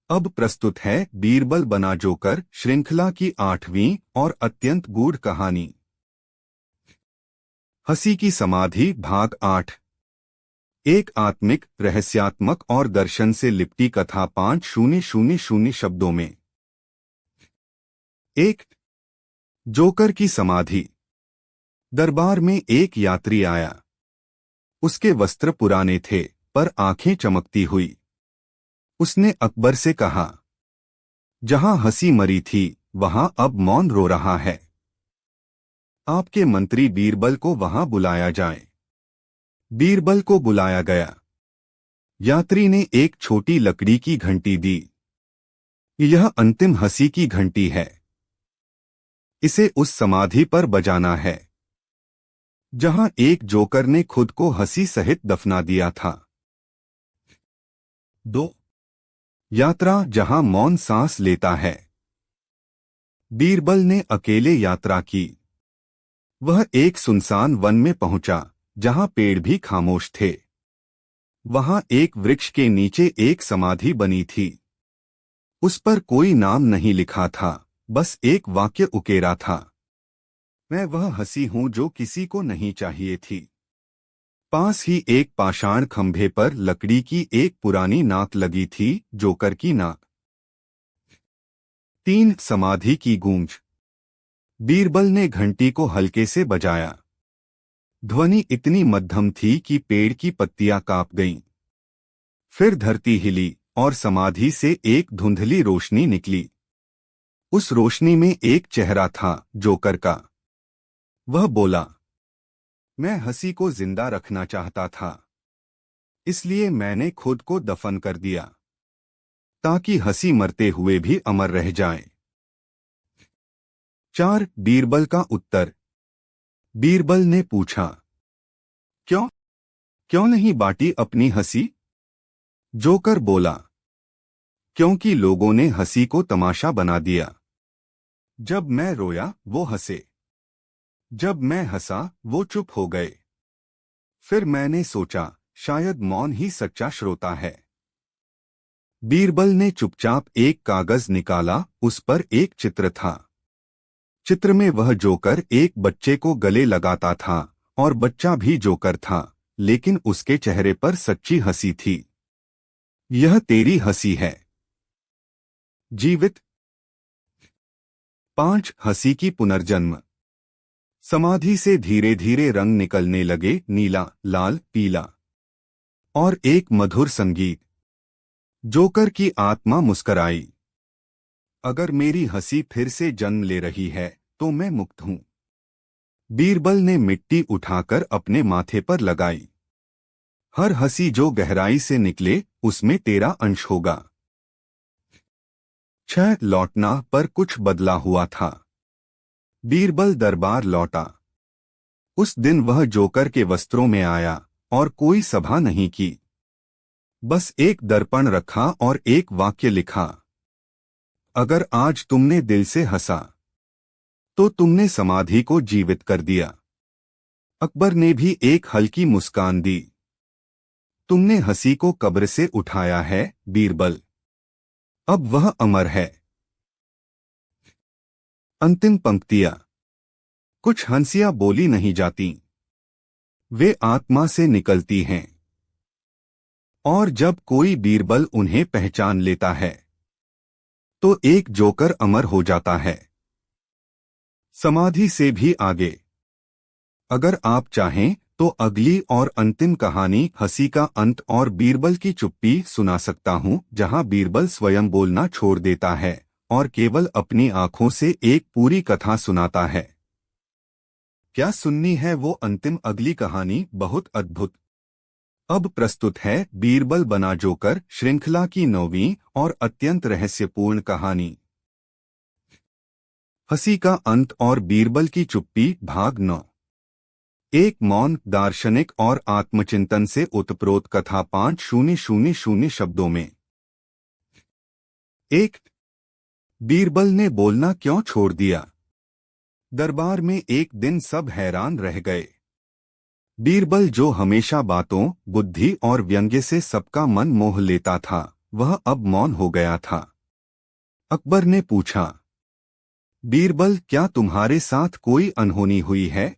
अब प्रस्तुत है बीरबल बना जोकर श्रृंखला की 8वीं और अत्यंत गूढ़ कहानी, हंसी की समाधि, भाग 8। एक आत्मिक, रहस्यात्मक और दर्शन से लिपटी कथा। 5000 शब्दों में। एक, जोकर की समाधि। दरबार में एक यात्री आया। उसके वस्त्र पुराने थे, पर आंखें चमकती हुई। उसने अकबर से कहा, जहां हंसी मरी थी, वहां अब मौन रो रहा है। आपके मंत्री बीरबल को वहां बुलाया जाए। बीरबल को बुलाया गया। यात्री ने एक छोटी लकड़ी की घंटी दी। यह अंतिम हंसी की घंटी है। इसे उस समाधि पर बजाना है जहां एक जोकर ने खुद को हंसी सहित दफना दिया था। 2, यात्रा जहां मौन सांस लेता है। बीरबल ने अकेले यात्रा की। वह एक सुनसान वन में पहुंचा, जहां पेड़ भी खामोश थे। वहां एक वृक्ष के नीचे एक समाधि बनी थी। उस पर कोई नाम नहीं लिखा था, बस एक वाक्य उकेरा था, मैं वह हंसी हूं जो किसी को नहीं चाहिए थी। पास ही एक पाषाण खंभे पर लकड़ी की एक पुरानी नाक लगी थी, जोकर की नाक। 3, समाधि की गूंज। बीरबल ने घंटी को हल्के से बजाया। ध्वनि इतनी मध्यम थी कि पेड़ की पत्तियां कांप गईं। फिर धरती हिली और समाधि से एक धुंधली रोशनी निकली। उस रोशनी में एक चेहरा था, जोकर का। वह बोला, मैं हंसी को जिंदा रखना चाहता था, इसलिए मैंने खुद को दफन कर दिया, ताकि हंसी मरते हुए भी अमर रह जाए। 4, बीरबल का उत्तर। बीरबल ने पूछा, क्यों क्यों नहीं बांटी अपनी हंसी? जोकर बोला, क्योंकि लोगों ने हंसी को तमाशा बना दिया। जब मैं रोया, वो हंसे। जब मैं हंसा, वो चुप हो गए। फिर मैंने सोचा, शायद मौन ही सच्चा श्रोता है। बीरबल ने चुपचाप एक कागज निकाला। उस पर एक चित्र था। चित्र में वह जोकर एक बच्चे को गले लगाता था, और बच्चा भी जोकर था, लेकिन उसके चेहरे पर सच्ची हंसी थी। यह तेरी हंसी है, जीवित। 5, हंसी की पुनर्जन्म। समाधि से धीरे धीरे रंग निकलने लगे, नीला, लाल, पीला, और एक मधुर संगीत। जोकर की आत्मा मुस्कराई। अगर मेरी हंसी फिर से जन्म ले रही है, तो मैं मुक्त हूं। बीरबल ने मिट्टी उठाकर अपने माथे पर लगाई। हर हंसी जो गहराई से निकले, उसमें तेरा अंश होगा। 6, लौटना पर कुछ बदला हुआ था। बीरबल दरबार लौटा। उस दिन वह जोकर के वस्त्रों में आया, और कोई सभा नहीं की। बस एक दर्पण रखा और एक वाक्य लिखा, अगर आज तुमने दिल से हंसा, तो तुमने समाधि को जीवित कर दिया। अकबर ने भी एक हल्की मुस्कान दी। तुमने हंसी को कब्र से उठाया है, बीरबल। अब वह अमर है। अंतिम पंक्तियां। कुछ हंसियां बोली नहीं जाती, वे आत्मा से निकलती हैं। और जब कोई बीरबल उन्हें पहचान लेता है, तो एक जोकर अमर हो जाता है। समाधि से भी आगे। अगर आप चाहें तो अगली और अंतिम कहानी, हंसी का अंत और बीरबल की चुप्पी, सुना सकता हूं, जहां बीरबल स्वयं बोलना छोड़ देता है और केवल अपनी आंखों से एक पूरी कथा सुनाता है। क्या सुननी है वो अंतिम अगली कहानी? बहुत अद्भुत। अब प्रस्तुत है बीरबल बना जोकर श्रृंखला की 9वीं और अत्यंत रहस्यपूर्ण कहानी, हंसी का अंत और बीरबल की चुप्पी, भाग 9। एक मौन, दार्शनिक और आत्मचिंतन से उत्प्रोत कथा। 5000 शब्दों में। 1, बीरबल ने बोलना क्यों छोड़ दिया? दरबार में एक दिन सब हैरान रह गए। बीरबल जो हमेशा बातों, बुद्धि और व्यंग्य से सबका मन मोह लेता था, वह अब मौन हो गया था। अकबर ने पूछा, बीरबल, क्या तुम्हारे साथ कोई अनहोनी हुई है?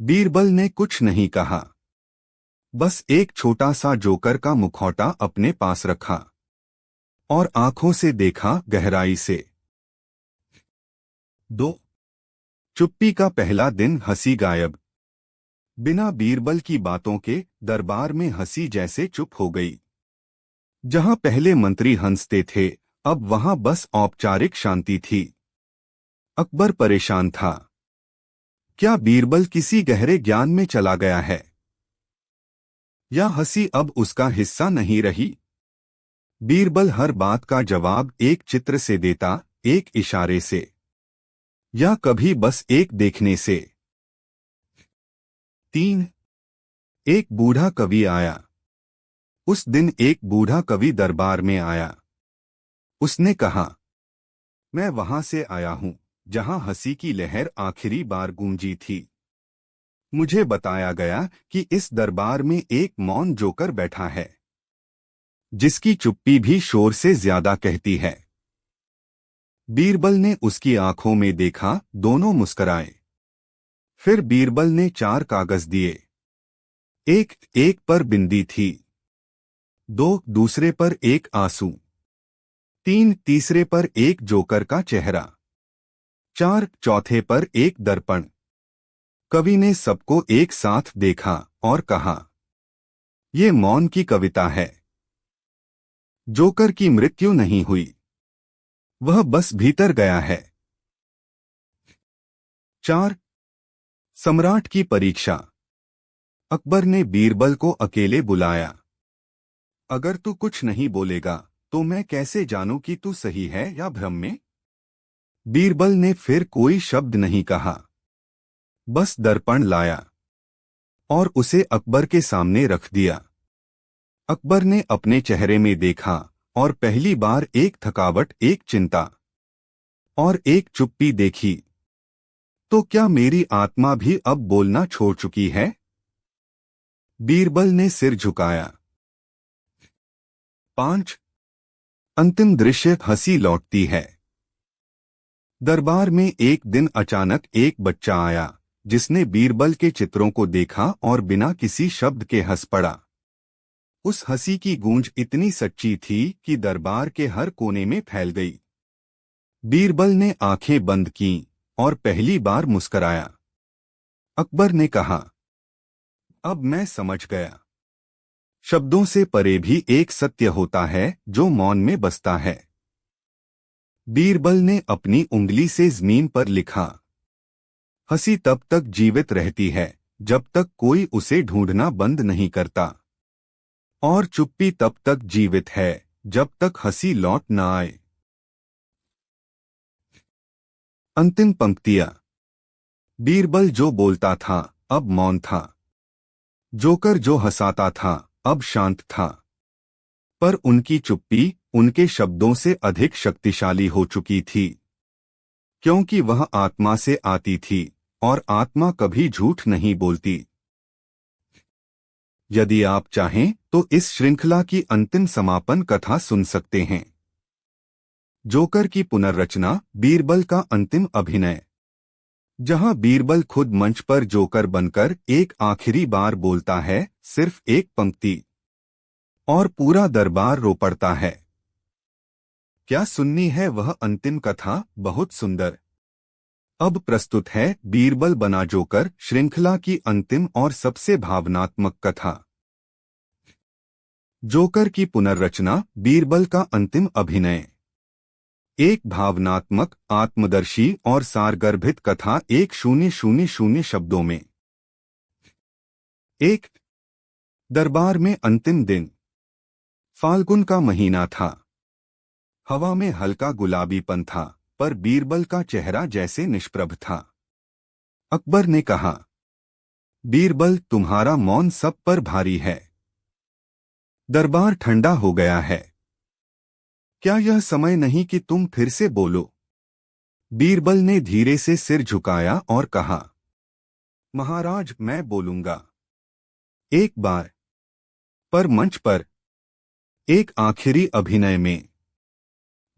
बीरबल ने कुछ नहीं कहा, बस एक छोटा सा जोकर का मुखौटा अपने पास रखा और आंखों से देखा गहराई से। 2 चुप्पी का पहला दिन हंसी गायब। बिना बीरबल की बातों के दरबार में हंसी जैसे चुप हो गई। जहां पहले मंत्री हंसते थे, अब वहां बस औपचारिक शांति थी। अकबर परेशान था। क्या बीरबल किसी गहरे ज्ञान में चला गया है, या हंसी अब उसका हिस्सा नहीं रही? बीरबल हर बात का जवाब एक चित्र से देता, एक इशारे से, या कभी बस एक देखने से। 3 एक बूढ़ा कवि आया। उस दिन एक बूढ़ा कवि दरबार में आया। उसने कहा, मैं वहां से आया हूं जहां हंसी की लहर आखिरी बार गूंजी थी। मुझे बताया गया कि इस दरबार में एक मौन जोकर बैठा है, जिसकी चुप्पी भी शोर से ज्यादा कहती है। बीरबल ने उसकी आंखों में देखा, दोनों मुस्कराए। फिर बीरबल ने 4 कागज दिए। एक एक पर बिंदी थी, 2 दूसरे पर एक आंसू, 3 तीसरे पर एक जोकर का चेहरा, 4 चौथे पर एक दर्पण। कवि ने सबको एक साथ देखा और कहा, ये मौन की कविता है। जोकर की मृत्यु नहीं हुई, वह बस भीतर गया है। 4 सम्राट की परीक्षा। अकबर ने बीरबल को अकेले बुलाया। अगर तू कुछ नहीं बोलेगा तो मैं कैसे जानूं कि तू सही है या भ्रम में? बीरबल ने फिर कोई शब्द नहीं कहा, बस दर्पण लाया और उसे अकबर के सामने रख दिया। अकबर ने अपने चेहरे में देखा और पहली बार एक थकावट, एक चिंता और एक चुप्पी देखी। तो क्या मेरी आत्मा भी अब बोलना छोड़ चुकी है? बीरबल ने सिर झुकाया। 5 अंतिम दृश्य, हंसी लौटती है। दरबार में एक दिन अचानक एक बच्चा आया, जिसने बीरबल के चित्रों को देखा और बिना किसी शब्द के हंस पड़ा। उस हंसी की गूंज इतनी सच्ची थी कि दरबार के हर कोने में फैल गई। बीरबल ने आंखें बंद कीं और पहली बार मुस्कराया। अकबर ने कहा, अब मैं समझ गया। शब्दों से परे भी एक सत्य होता है जो मौन में बसता है। बीरबल ने अपनी उंगली से जमीन पर लिखा, हंसी तब तक जीवित रहती है जब तक कोई उसे ढूंढना बंद नहीं करता, और चुप्पी तब तक जीवित है जब तक हंसी लौट न आए। अंतिम पंक्तियां। बीरबल जो बोलता था अब मौन था। जोकर जो हंसाता था अब शांत था। पर उनकी चुप्पी उनके शब्दों से अधिक शक्तिशाली हो चुकी थी, क्योंकि वह आत्मा से आती थी और आत्मा कभी झूठ नहीं बोलती। यदि आप चाहें तो इस श्रृंखला की अंतिम समापन कथा सुन सकते हैं। जोकर की पुनर्रचना, बीरबल का अंतिम अभिनय, जहां बीरबल खुद मंच पर जोकर बनकर एक आखिरी बार बोलता है, सिर्फ एक पंक्ति, और पूरा दरबार रो पड़ता है। क्या सुननी है वह अंतिम कथा? बहुत सुंदर। अब प्रस्तुत है बीरबल बना जोकर श्रृंखला की अंतिम और सबसे भावनात्मक कथा। जोकर की पुनर्रचना, बीरबल का अंतिम अभिनय। एक भावनात्मक, आत्मदर्शी और सारगर्भित कथा 1000 शब्दों में। 1 दरबार में अंतिम दिन। फाल्गुन का महीना था। हवा में हल्का गुलाबीपन था, पर बीरबल का चेहरा जैसे निष्प्रभ था। अकबर ने कहा, बीरबल, तुम्हारा मौन सब पर भारी है। दरबार ठंडा हो गया है। क्या यह समय नहीं कि तुम फिर से बोलो? बीरबल ने धीरे से सिर झुकाया और कहा, महाराज, मैं बोलूंगा। एक बार पर मंच पर एक आखिरी अभिनय में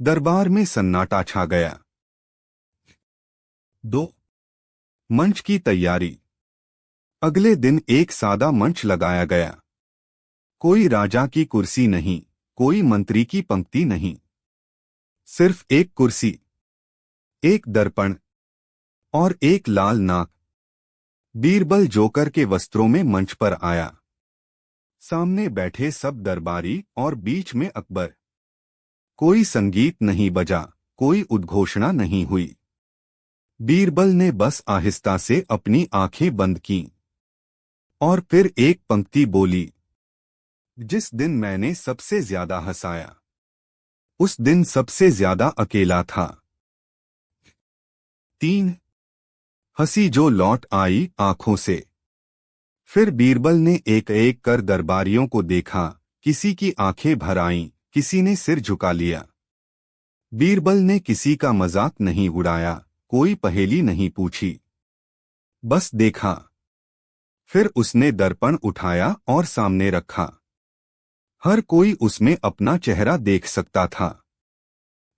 दरबार में सन्नाटा छा गया। 2 मंच की तैयारी। अगले दिन एक सादा मंच लगाया गया। कोई राजा की कुर्सी नहीं, कोई मंत्री की पंक्ति नहीं, सिर्फ एक कुर्सी, एक दर्पण और एक लाल नाक। बीरबल जोकर के वस्त्रों में मंच पर आया। सामने बैठे सब दरबारी और बीच में अकबर। कोई संगीत नहीं बजा, कोई उद्घोषणा नहीं हुई। बीरबल ने बस आहिस्ता से अपनी आंखें बंद कीं और फिर एक पंक्ति बोली, जिस दिन मैंने सबसे ज्यादा हंसाया, उस दिन सबसे ज्यादा अकेला था। 3 हंसी जो लौट आई आंखों से। फिर बीरबल ने एक एक कर दरबारियों को देखा। किसी की आंखें भर आईं, किसी ने सिर झुका लिया। बीरबल ने किसी का मजाक नहीं उड़ाया, कोई पहेली नहीं पूछी, बस देखा। फिर उसने दर्पण उठाया और सामने रखा। हर कोई उसमें अपना चेहरा देख सकता था।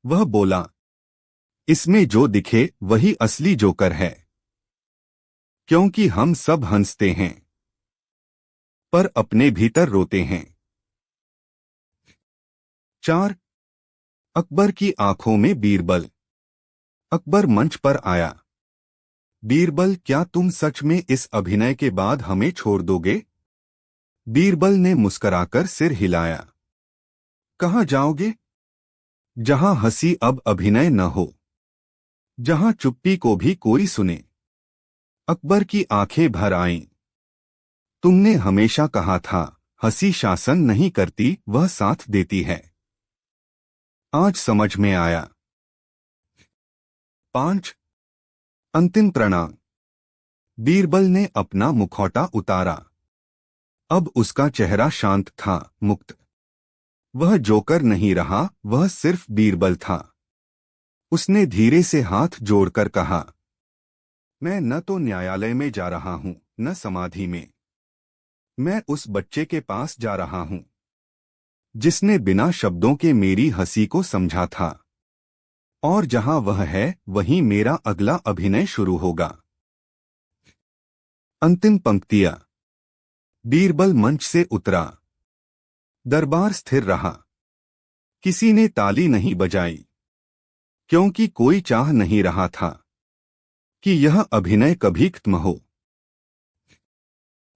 वह बोला, इसमें जो दिखे वही असली जोकर है, क्योंकि हम सब हंसते हैं पर अपने भीतर रोते हैं। 4 अकबर की आंखों में बीरबल। अकबर मंच पर आया। बीरबल, क्या तुम सच में इस अभिनय के बाद हमें छोड़ दोगे? बीरबल ने मुस्कुराकर सिर हिलाया। कहाँ जाओगे? जहां हंसी अब अभिनय न हो, जहां चुप्पी को भी कोई सुने। अकबर की आंखें भर आईं। तुमने हमेशा कहा था, हंसी शासन नहीं करती, वह साथ देती है। आज समझ में आया। 5 अंतिम प्रणाम। बीरबल ने अपना मुखौटा उतारा। अब उसका चेहरा शांत था, मुक्त। वह जोकर नहीं रहा, वह सिर्फ बीरबल था। उसने धीरे से हाथ जोड़कर कहा, मैं न तो न्यायालय में जा रहा हूं, न समाधि में। मैं उस बच्चे के पास जा रहा हूं जिसने बिना शब्दों के मेरी हंसी को समझा था। और जहां वह है, वहीं मेरा अगला अभिनय शुरू होगा। अंतिम पंक्तियां। बीरबल मंच से उतरा। दरबार स्थिर रहा। किसी ने ताली नहीं बजाई, क्योंकि कोई चाह नहीं रहा था कि यह अभिनय कभी खत्म हो।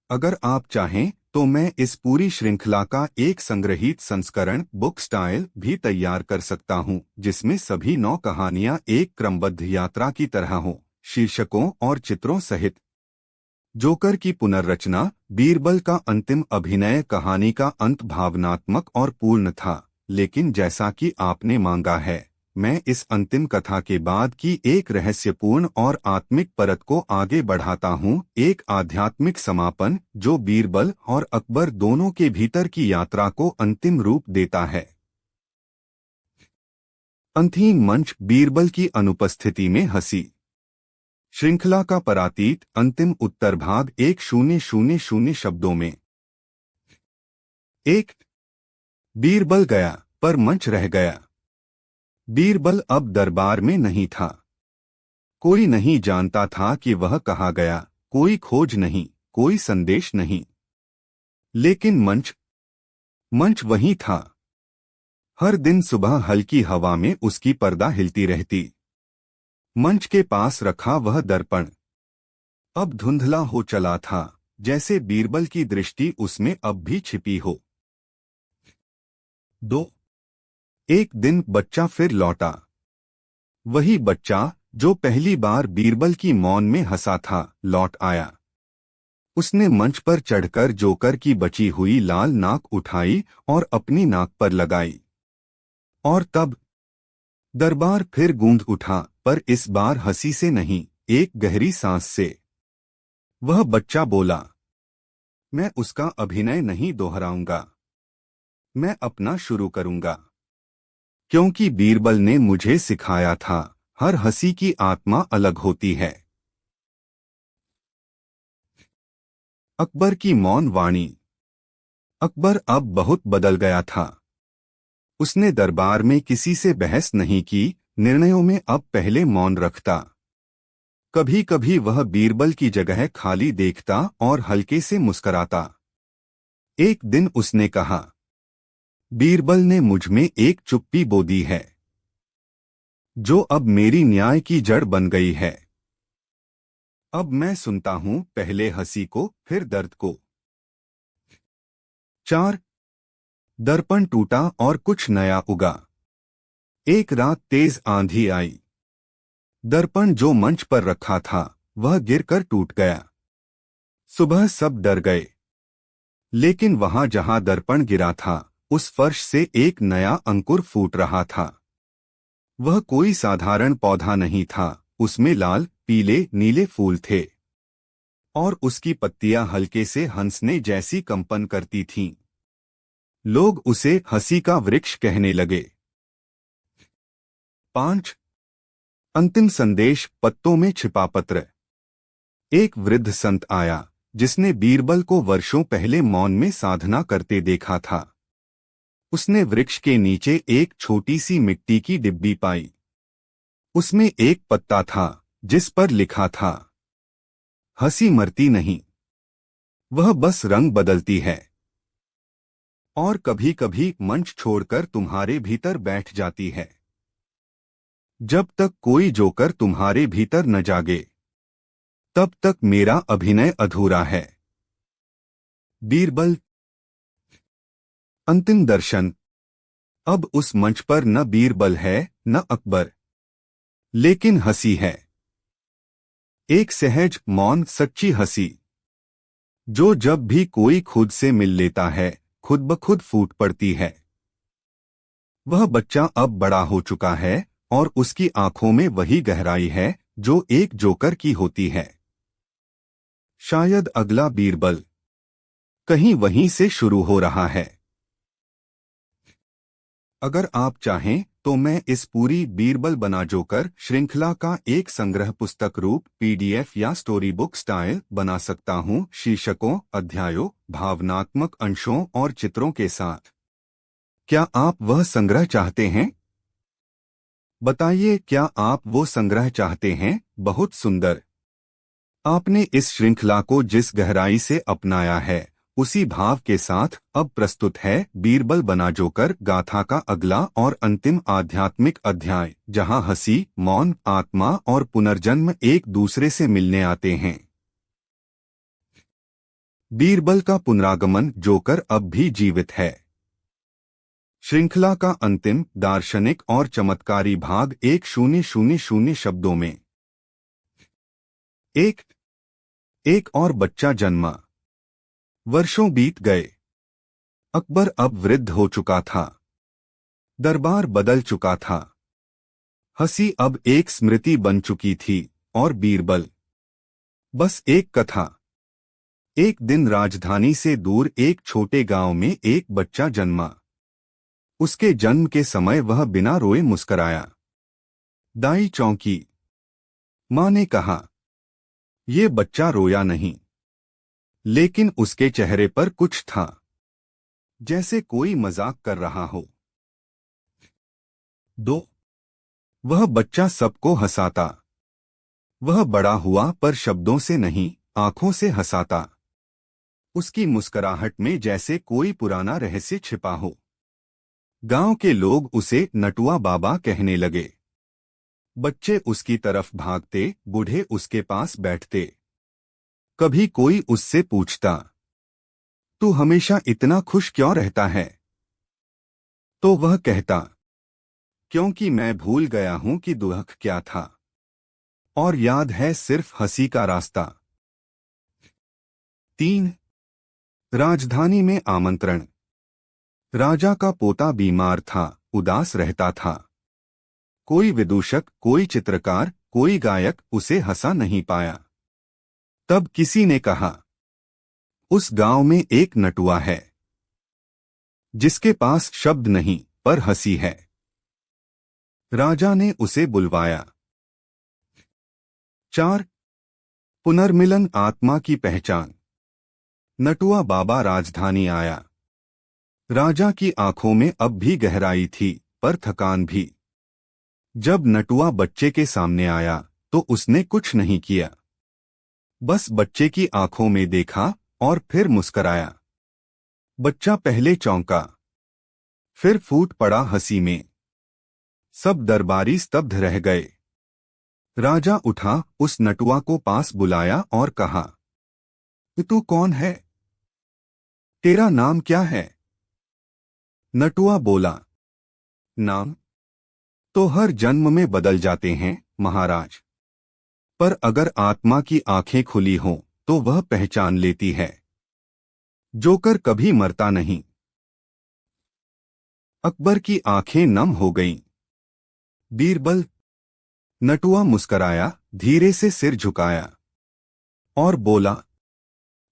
अगर आप चाहें तो मैं इस पूरी श्रृंखला का एक संग्रहित संस्करण बुक स्टाइल भी तैयार कर सकता हूं, जिसमें सभी 9 कहानियां एक क्रमबद्ध यात्रा की तरह हों, शीर्षकों और चित्रों सहित। जोकर की पुनर्रचना। बीरबल का अंतिम अभिनय कहानी का अंत भावनात्मक और पूर्ण था, लेकिन जैसा कि आपने मांगा है, मैं इस अंतिम कथा के बाद की एक रहस्यपूर्ण और आत्मिक परत को आगे बढ़ाता हूँ, एक आध्यात्मिक समापन जो बीरबल और अकबर दोनों के भीतर की यात्रा को अंतिम रूप देता है। अंतिम मंच। बीरबल की अनुपस्थिति में हंसी। श्रृंखला का परातीत अंतिम उत्तर भाग 1000 शब्दों में। 1 बीरबल गया, पर मंच रह गया। बीरबल अब दरबार में नहीं था। कोई नहीं जानता था कि वह कहाँ गया, कोई खोज नहीं, कोई संदेश नहीं। लेकिन मंच वहीं था। हर दिन सुबह हल्की हवा में उसकी पर्दा हिलती रहती। मंच के पास रखा वह दर्पण अब धुंधला हो चला था, जैसे बीरबल की दृष्टि उसमें अब भी छिपी हो। 2 एक दिन बच्चा फिर लौटा। वही बच्चा जो पहली बार बीरबल की मौन में हंसा था, लौट आया। उसने मंच पर चढ़कर जोकर की बची हुई लाल नाक उठाई और अपनी नाक पर लगाई। और तब दरबार फिर गूंज उठा, पर इस बार हंसी से नहीं, एक गहरी सांस से। वह बच्चा बोला, मैं उसका अभिनय नहीं दोहराऊंगा, मैं अपना शुरू करूंगा। क्योंकि बीरबल ने मुझे सिखाया था, हर हंसी की आत्मा अलग होती है। अकबर की मौन वाणी। अकबर अब बहुत बदल गया था। उसने दरबार में किसी से बहस नहीं की, निर्णयों में अब पहले मौन रखता। कभी कभी वह बीरबल की जगह खाली देखता और हल्के से मुस्कराता। एक दिन उसने कहा, बीरबल ने मुझ में एक चुप्पी बो दी है, जो अब मेरी न्याय की जड़ बन गई है। अब मैं सुनता हूं पहले हंसी को, फिर दर्द को। 4 दर्पण टूटा और कुछ नया उगा। एक रात तेज आंधी आई। दर्पण जो मंच पर रखा था वह गिरकर टूट गया। सुबह सब डर गए, लेकिन वहां जहां दर्पण गिरा था उस फर्श से एक नया अंकुर फूट रहा था। वह कोई साधारण पौधा नहीं था, उसमें लाल पीले नीले फूल थे और उसकी पत्तियां हल्के से हंसने जैसी कंपन करती थीं। लोग उसे हंसी का वृक्ष कहने लगे। 5 अंतिम संदेश, पत्तों में छिपा पत्र। एक वृद्ध संत आया जिसने बीरबल को वर्षों पहले मौन में साधना करते देखा था। उसने वृक्ष के नीचे एक छोटी सी मिट्टी की डिब्बी पाई। उसमें एक पत्ता था जिस पर लिखा था, हंसी मरती नहीं, वह बस रंग बदलती है और कभी कभी मंच छोड़कर तुम्हारे भीतर बैठ जाती है। जब तक कोई जोकर तुम्हारे भीतर न जागे तब तक मेरा अभिनय अधूरा है। बीरबल। अंतिम दर्शन। अब उस मंच पर न बीरबल है न अकबर, लेकिन हंसी है। एक सहज मौन सच्ची हंसी, जो जब भी कोई खुद से मिल लेता है खुद ब खुद फूट पड़ती है। वह बच्चा अब बड़ा हो चुका है और उसकी आंखों में वही गहराई है जो एक जोकर की होती है। शायद अगला बीरबल कहीं वहीं से शुरू हो रहा है। अगर आप चाहें तो मैं इस पूरी बीरबल बना जोकर श्रृंखला का एक संग्रह पुस्तक रूप पीडीएफ या स्टोरी बुक स्टाइल बना सकता हूं, शीर्षकों, अध्यायों, भावनात्मक अंशों और चित्रों के साथ। क्या आप वह संग्रह चाहते हैं? बताइए, क्या आप वो संग्रह चाहते हैं? बहुत सुंदर। आपने इस श्रृंखला को जिस गहराई से अपनाया है उसी भाव के साथ अब प्रस्तुत है बीरबल बना जोकर गाथा का अगला और अंतिम आध्यात्मिक अध्याय, जहां हंसी, मौन, आत्मा और पुनर्जन्म एक दूसरे से मिलने आते हैं। बीरबल का पुनरागमन, जोकर अब भी जीवित है। श्रृंखला का अंतिम, दार्शनिक और चमत्कारी भाग 1000 शब्दों में। एक एक और बच्चा जन्मा। वर्षों बीत गए। अकबर अब वृद्ध हो चुका था। दरबार बदल चुका था। हंसी अब एक स्मृति बन चुकी थी और बीरबल बस एक कथा। एक दिन राजधानी से दूर एक छोटे गांव में एक बच्चा जन्मा। उसके जन्म के समय वह बिना रोए मुस्कराया। दाई चौंकी। मां ने कहा, ये बच्चा रोया नहीं, लेकिन उसके चेहरे पर कुछ था, जैसे कोई मजाक कर रहा हो। 2 वह बच्चा सबको हंसाता। वह बड़ा हुआ पर शब्दों से नहीं, आंखों से हंसाता। उसकी मुस्कुराहट में जैसे कोई पुराना रहस्य छिपा हो। गांव के लोग उसे नटुआ बाबा कहने लगे। बच्चे उसकी तरफ भागते, बूढ़े उसके पास बैठते। कभी कोई उससे पूछता, तू हमेशा इतना खुश क्यों रहता है? तो वह कहता, क्योंकि मैं भूल गया हूं कि दुख क्या था, और याद है सिर्फ हंसी का रास्ता। 3 राजधानी में आमंत्रण। राजा का पोता बीमार था, उदास रहता था। कोई विदूषक, कोई चित्रकार, कोई गायक उसे हंसा नहीं पाया। तब किसी ने कहा, उस गांव में एक नटुआ है जिसके पास शब्द नहीं पर हंसी है। राजा ने उसे बुलवाया। 4 पुनर्मिलन, आत्मा की पहचान। नटुआ बाबा राजधानी आया। राजा की आंखों में अब भी गहराई थी, पर थकान भी। जब नटुआ बच्चे के सामने आया तो उसने कुछ नहीं किया। बस बच्चे की आंखों में देखा और फिर मुस्कराया। बच्चा पहले चौंका, फिर फूट पड़ा हंसी में। सब दरबारी स्तब्ध रह गए। राजा उठा, उस नटुआ को पास बुलाया और कहा, तू कौन है? तेरा नाम क्या है? नटुआ बोला, नाम तो हर जन्म में बदल जाते हैं महाराज, पर अगर आत्मा की आंखें खुली हों तो वह पहचान लेती है। जोकर कभी मरता नहीं। अकबर की आंखें नम हो गईं। बीरबल। नटुआ मुस्कराया, धीरे से सिर झुकाया और बोला,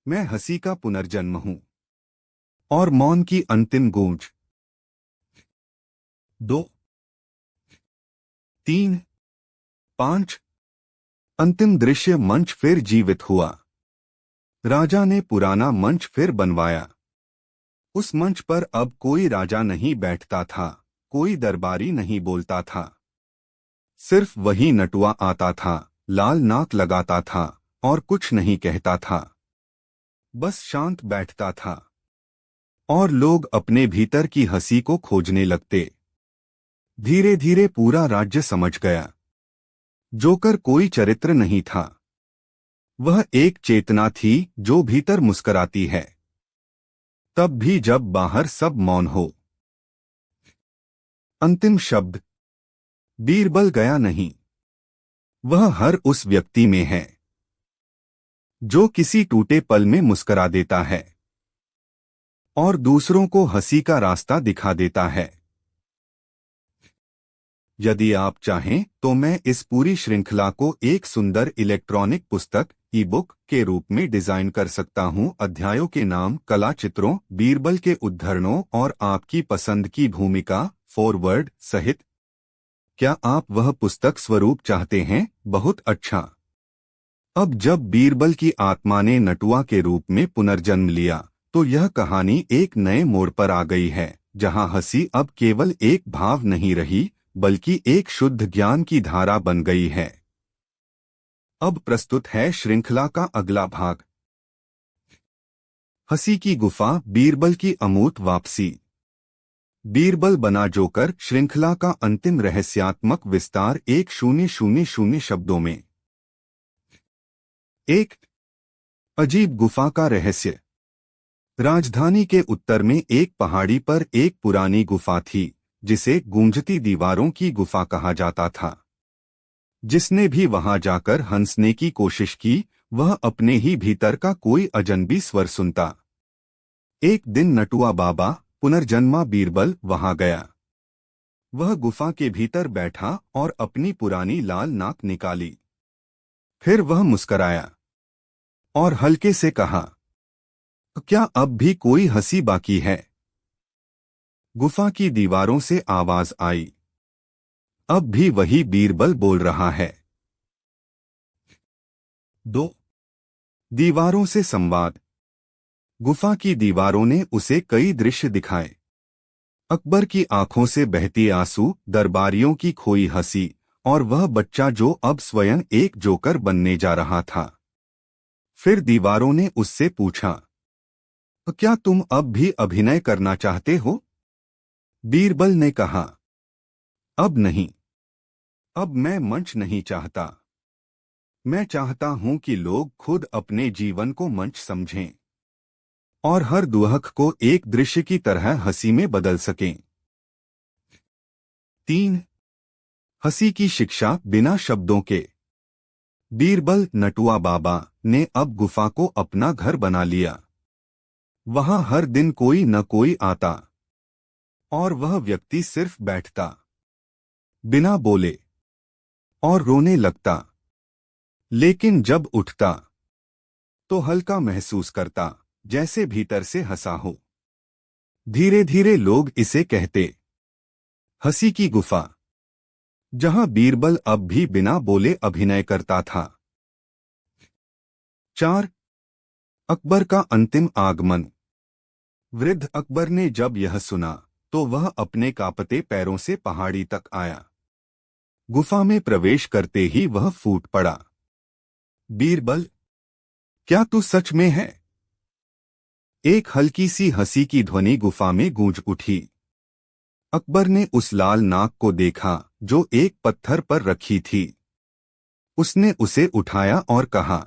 मैं हंसी का पुनर्जन्म हूं। और मौन की अंतिम गूंज। 2, 3, 5। अंतिम दृश्य मंच फिर जीवित हुआ। राजा ने पुराना मंच फिर बनवाया। उस मंच पर अब कोई राजा नहीं बैठता था, कोई दरबारी नहीं बोलता था। सिर्फ वही नटुआ आता था, लाल नाक लगाता था और कुछ नहीं कहता था। बस शांत बैठता था। और लोग अपने भीतर की हंसी को खोजने लगते। धीरे धीरे पूरा राज्य समझ गया, जोकर कोई चरित्र नहीं था। वह एक चेतना थी जो भीतर मुस्कराती है, तब भी जब बाहर सब मौन हो। अंतिम शब्द। बीरबल गया नहीं। वह हर उस व्यक्ति में है जो किसी टूटे पल में मुस्करा देता है और दूसरों को हंसी का रास्ता दिखा देता है। यदि आप चाहें तो मैं इस पूरी श्रृंखला को एक सुंदर इलेक्ट्रॉनिक पुस्तक ई बुक के रूप में डिजाइन कर सकता हूं। अध्यायों के नाम कला चित्रों, बीरबल के उद्धरणों और आपकी पसंद की भूमिका फॉरवर्ड सहित। क्या आप वह पुस्तक स्वरूप चाहते हैं? बहुत अच्छा। अब जब बीरबल की आत्मा ने नटुआ के रूप में पुनर्जन्म लिया तो यह कहानी एक नए मोड़ पर आ गई है, जहां हंसी अब केवल एक भाव नहीं रही बल्कि एक शुद्ध ज्ञान की धारा बन गई है। अब प्रस्तुत है श्रृंखला का अगला भाग, हंसी की गुफा, बीरबल की अमूर्त वापसी। बीरबल बना जोकर श्रृंखला का अंतिम रहस्यात्मक विस्तार 1000 शब्दों में। एक अजीब गुफा का रहस्य। राजधानी के उत्तर में एक पहाड़ी पर एक पुरानी गुफा थी जिसे गूंजती दीवारों की गुफा कहा जाता था। जिसने भी वहां जाकर हंसने की कोशिश की वह अपने ही भीतर का कोई अजनबी स्वर सुनता। एक दिन नटुआ बाबा, पुनर्जन्मा बीरबल, वहां गया। वह गुफा के भीतर बैठा और अपनी पुरानी लाल नाक निकाली। फिर वह मुस्कराया और हल्के से कहा, क्या अब भी कोई हंसी बाकी है? गुफा की दीवारों से आवाज आई, अब भी वही बीरबल बोल रहा है। 2 दीवारों से संवाद। गुफा की दीवारों ने उसे कई दृश्य दिखाए। अकबर की आंखों से बहती आंसू, दरबारियों की खोई हंसी और वह बच्चा जो अब स्वयं एक जोकर बनने जा रहा था। फिर दीवारों ने उससे पूछा, क्या तुम अब भी अभिनय करना चाहते हो? बीरबल ने कहा, अब नहीं। अब मैं मंच नहीं चाहता। मैं चाहता हूं कि लोग खुद अपने जीवन को मंच समझें और हर दुहक को एक दृश्य की तरह हंसी में बदल सकें। 3 हंसी की शिक्षा, बिना शब्दों के। बीरबल, नटुआ बाबा, ने अब गुफा को अपना घर बना लिया। वहां हर दिन कोई न कोई आता और वह व्यक्ति सिर्फ बैठता, बिना बोले, और रोने लगता। लेकिन जब उठता तो हल्का महसूस करता, जैसे भीतर से हंसा हो। धीरे धीरे लोग इसे कहते हंसी की गुफा, जहां बीरबल अब भी बिना बोले अभिनय करता था। 4 अकबर का अंतिम आगमन। वृद्ध अकबर ने जब यह सुना तो वह अपने कांपते पैरों से पहाड़ी तक आया। गुफा में प्रवेश करते ही वह फूट पड़ा। बीरबल, क्या तू सच में है? एक हल्की सी हंसी की ध्वनि गुफा में गूंज उठी। अकबर ने उस लाल नाक को देखा जो एक पत्थर पर रखी थी। उसने उसे उठाया और कहा,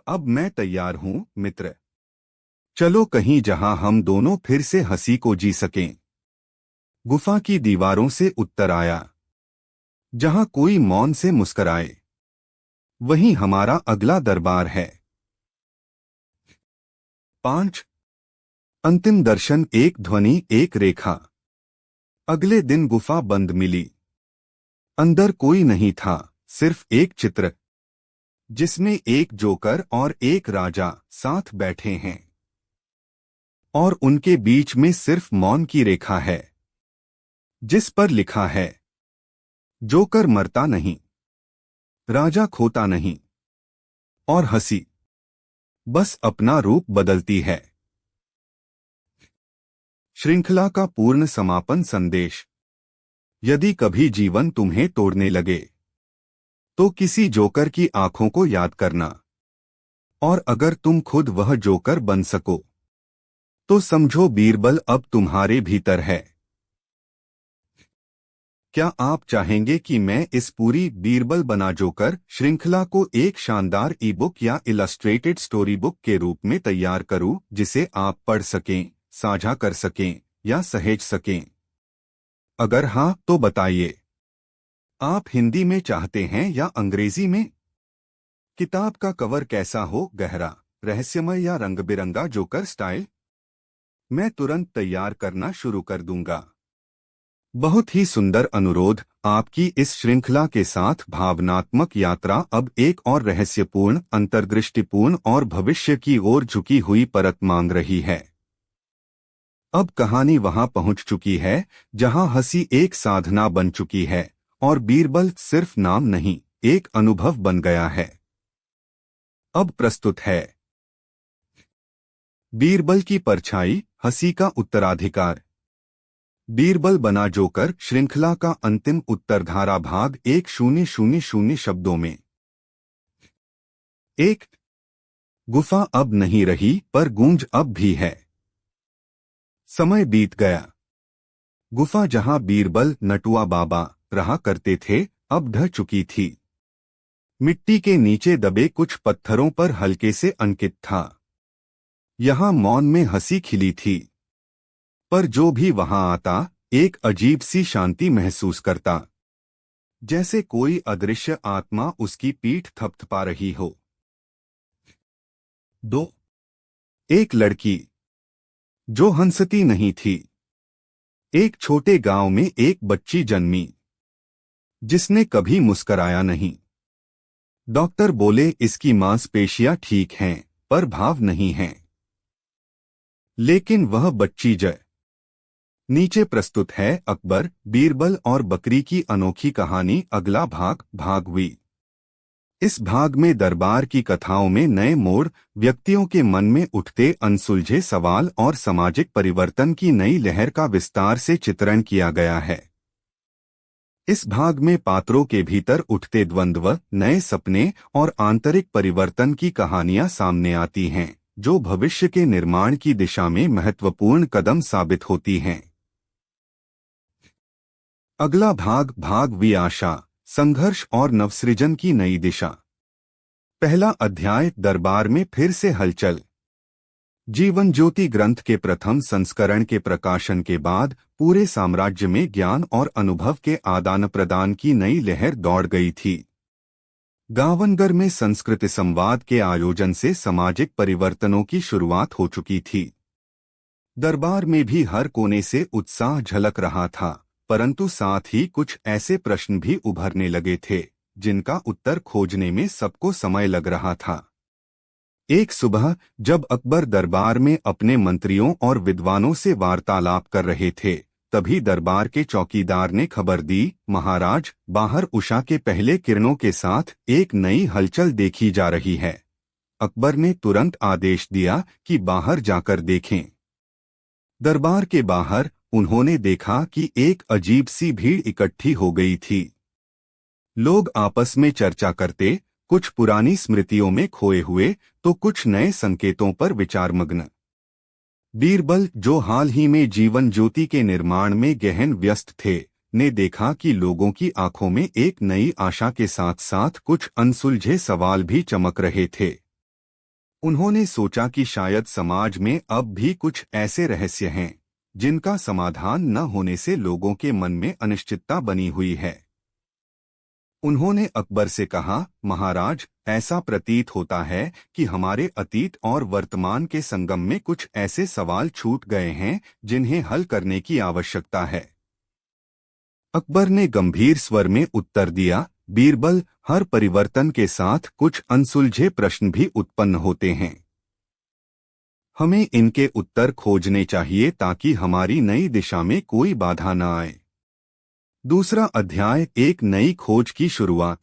अब मैं तैयार हूं मित्र। चलो कहीं जहां हम दोनों फिर से हंसी को जी सकें। गुफा की दीवारों से उत्तर आया, जहां कोई मौन से मुस्कराए, वहीं हमारा अगला दरबार है। 5 अंतिम दर्शन। एक ध्वनि, एक रेखा। अगले दिन गुफा बंद मिली। अंदर कोई नहीं था, सिर्फ एक चित्र जिसमें एक जोकर और एक राजा साथ बैठे हैं और उनके बीच में सिर्फ मौन की रेखा है जिस पर लिखा है, जोकर मरता नहीं, राजा खोता नहीं और हंसी बस अपना रूप बदलती है। श्रृंखला का पूर्ण समापन संदेश। यदि कभी जीवन तुम्हें तोड़ने लगे तो किसी जोकर की आंखों को याद करना, और अगर तुम खुद वह जोकर बन सको तो समझो बीरबल अब तुम्हारे भीतर है। क्या आप चाहेंगे कि मैं इस पूरी बीरबल बना जोकर श्रृंखला को एक शानदार ई बुक या इलस्ट्रेटेड स्टोरी बुक के रूप में तैयार करूं, जिसे आप पढ़ सकें, साझा कर सकें या सहेज सकें? अगर हाँ तो बताइए। आप हिंदी में चाहते हैं या अंग्रेजी में? किताब का कवर कैसा हो, गहरा, रहस्यमय या रंग बिरंगा जोकर स्टाइल? मैं तुरंत तैयार करना शुरू कर दूंगा। बहुत ही सुंदर अनुरोध। आपकी इस श्रृंखला के साथ भावनात्मक यात्रा अब एक और रहस्यपूर्ण, अंतर्दृष्टिपूर्ण और भविष्य की ओर झुकी हुई परत मांग रही है। अब कहानी वहां पहुंच चुकी है जहां हंसी एक साधना बन चुकी है और बीरबल सिर्फ नाम नहीं, एक अनुभव बन गया है। अब प्रस्तुत है बीरबल की परछाई, हंसी का उत्तराधिकार। बीरबल बना जोकर श्रृंखला का अंतिम उत्तरधारा भाग 1000 शब्दों में। 1 गुफा अब नहीं रही पर गूंज अब भी है। समय बीत गया। गुफा जहां बीरबल नटुआ बाबा रहा करते थे अब ढह चुकी थी। मिट्टी के नीचे दबे कुछ पत्थरों पर हल्के से अंकित था, यहां मौन में हंसी खिली थी। पर जो भी वहां आता एक अजीब सी शांति महसूस करता, जैसे कोई अदृश्य आत्मा उसकी पीठ थपथपा रही हो। 2 एक लड़की जो हंसती नहीं थी। एक छोटे गांव में एक बच्ची जन्मी जिसने कभी मुस्कराया नहीं। डॉक्टर बोले इसकी मांसपेशियां ठीक हैं पर भाव नहीं हैं। लेकिन वह बच्ची जय। नीचे प्रस्तुत है अकबर, बीरबल और बकरी की अनोखी कहानी, अगला भाग, भाग वी। इस भाग में दरबार की कथाओं में नए मोड़, व्यक्तियों के मन में उठते अनसुलझे सवाल और सामाजिक परिवर्तन की नई लहर का विस्तार से चित्रण किया गया है। इस भाग में पात्रों के भीतर उठते द्वंद्व, नए सपने और आंतरिक परिवर्तन की कहानियां सामने आती हैं, जो भविष्य के निर्माण की दिशा में महत्वपूर्ण कदम साबित होती हैं। अगला भाग, भाग वी, आशा, संघर्ष और नवसृजन की नई दिशा। पहला अध्याय, दरबार में फिर से हलचल। जीवन ज्योति ग्रंथ के प्रथम संस्करण के प्रकाशन के बाद पूरे साम्राज्य में ज्ञान और अनुभव के आदान प्रदान की नई लहर दौड़ गई थी। गावनगर में संस्कृत संवाद के आयोजन से सामाजिक परिवर्तनों की शुरुआत हो चुकी थी। दरबार में भी हर कोने से उत्साह झलक रहा था, परंतु साथ ही कुछ ऐसे प्रश्न भी उभरने लगे थे जिनका उत्तर खोजने में सबको समय लग रहा था। एक सुबह जब अकबर दरबार में अपने मंत्रियों और विद्वानों से वार्तालाप कर रहे थे, तभी दरबार के चौकीदार ने खबर दी, महाराज, बाहर उषा के पहले किरणों के साथ एक नई हलचल देखी जा रही है। अकबर ने तुरंत आदेश दिया कि बाहर जाकर देखें। दरबार के बाहर उन्होंने देखा कि एक अजीब सी भीड़ इकट्ठी हो गई थी। लोग आपस में चर्चा करते, कुछ पुरानी स्मृतियों में खोए हुए तो कुछ नए संकेतों पर विचारमग्न। बीरबल, जो हाल ही में जीवन ज्योति के निर्माण में गहन व्यस्त थे, ने देखा कि लोगों की आंखों में एक नई आशा के साथ साथ कुछ अनसुलझे सवाल भी चमक रहे थे। उन्होंने सोचा कि शायद समाज में अब भी कुछ ऐसे रहस्य हैं जिनका समाधान न होने से लोगों के मन में अनिश्चितता बनी हुई है। उन्होंने अकबर से कहा, महाराज, ऐसा प्रतीत होता है कि हमारे अतीत और वर्तमान के संगम में कुछ ऐसे सवाल छूट गए हैं जिन्हें हल करने की आवश्यकता है। अकबर ने गंभीर स्वर में उत्तर दिया, बीरबल, हर परिवर्तन के साथ कुछ अनसुलझे प्रश्न भी उत्पन्न होते हैं। हमें इनके उत्तर खोजने चाहिए ताकि हमारी नई दिशा में कोई बाधा न आए। दूसरा अध्याय, एक नई खोज की शुरुआत।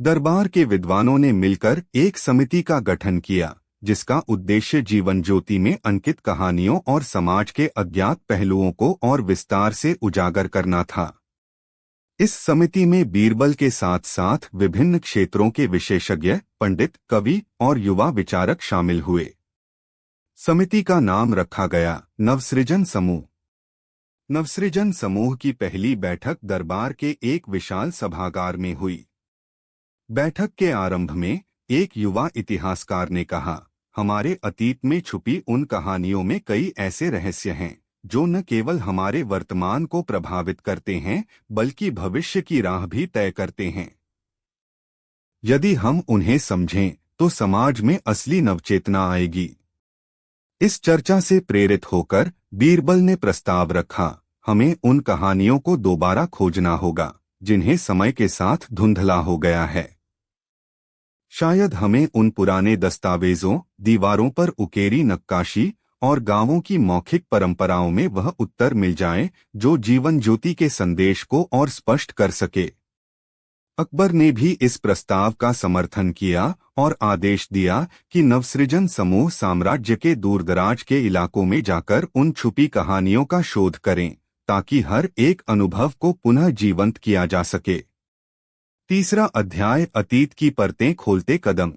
दरबार के विद्वानों ने मिलकर एक समिति का गठन किया जिसका उद्देश्य जीवन ज्योति में अंकित कहानियों और समाज के अज्ञात पहलुओं को और विस्तार से उजागर करना था। इस समिति में बीरबल के साथ साथ विभिन्न क्षेत्रों के विशेषज्ञ, पंडित, कवि और युवा विचारक शामिल हुए। समिति का नाम रखा गया नवसृजन समूह। नवसृजन समूह की पहली बैठक दरबार के एक विशाल सभागार में हुई। बैठक के आरंभ में एक युवा इतिहासकार ने कहा, हमारे अतीत में छुपी उन कहानियों में कई ऐसे रहस्य हैं जो न केवल हमारे वर्तमान को प्रभावित करते हैं बल्कि भविष्य की राह भी तय करते हैं। यदि हम उन्हें समझें तो समाज में असली नवचेतना आएगी। इस चर्चा से प्रेरित होकर बीरबल ने प्रस्ताव रखा, हमें उन कहानियों को दोबारा खोजना होगा जिन्हें समय के साथ धुंधला हो गया है। शायद हमें उन पुराने दस्तावेजों, दीवारों पर उकेरी नक्काशी और गांवों की मौखिक परंपराओं में वह उत्तर मिल जाए जो जीवन ज्योति के संदेश को और स्पष्ट कर सके। अकबर ने भी इस प्रस्ताव का समर्थन किया और आदेश दिया कि नवसृजन समूह साम्राज्य के दूरदराज के इलाकों में जाकर उन छुपी कहानियों का शोध करें ताकि हर एक अनुभव को पुनः जीवंत किया जा सके। तीसरा अध्याय, अतीत की परतें खोलते कदम।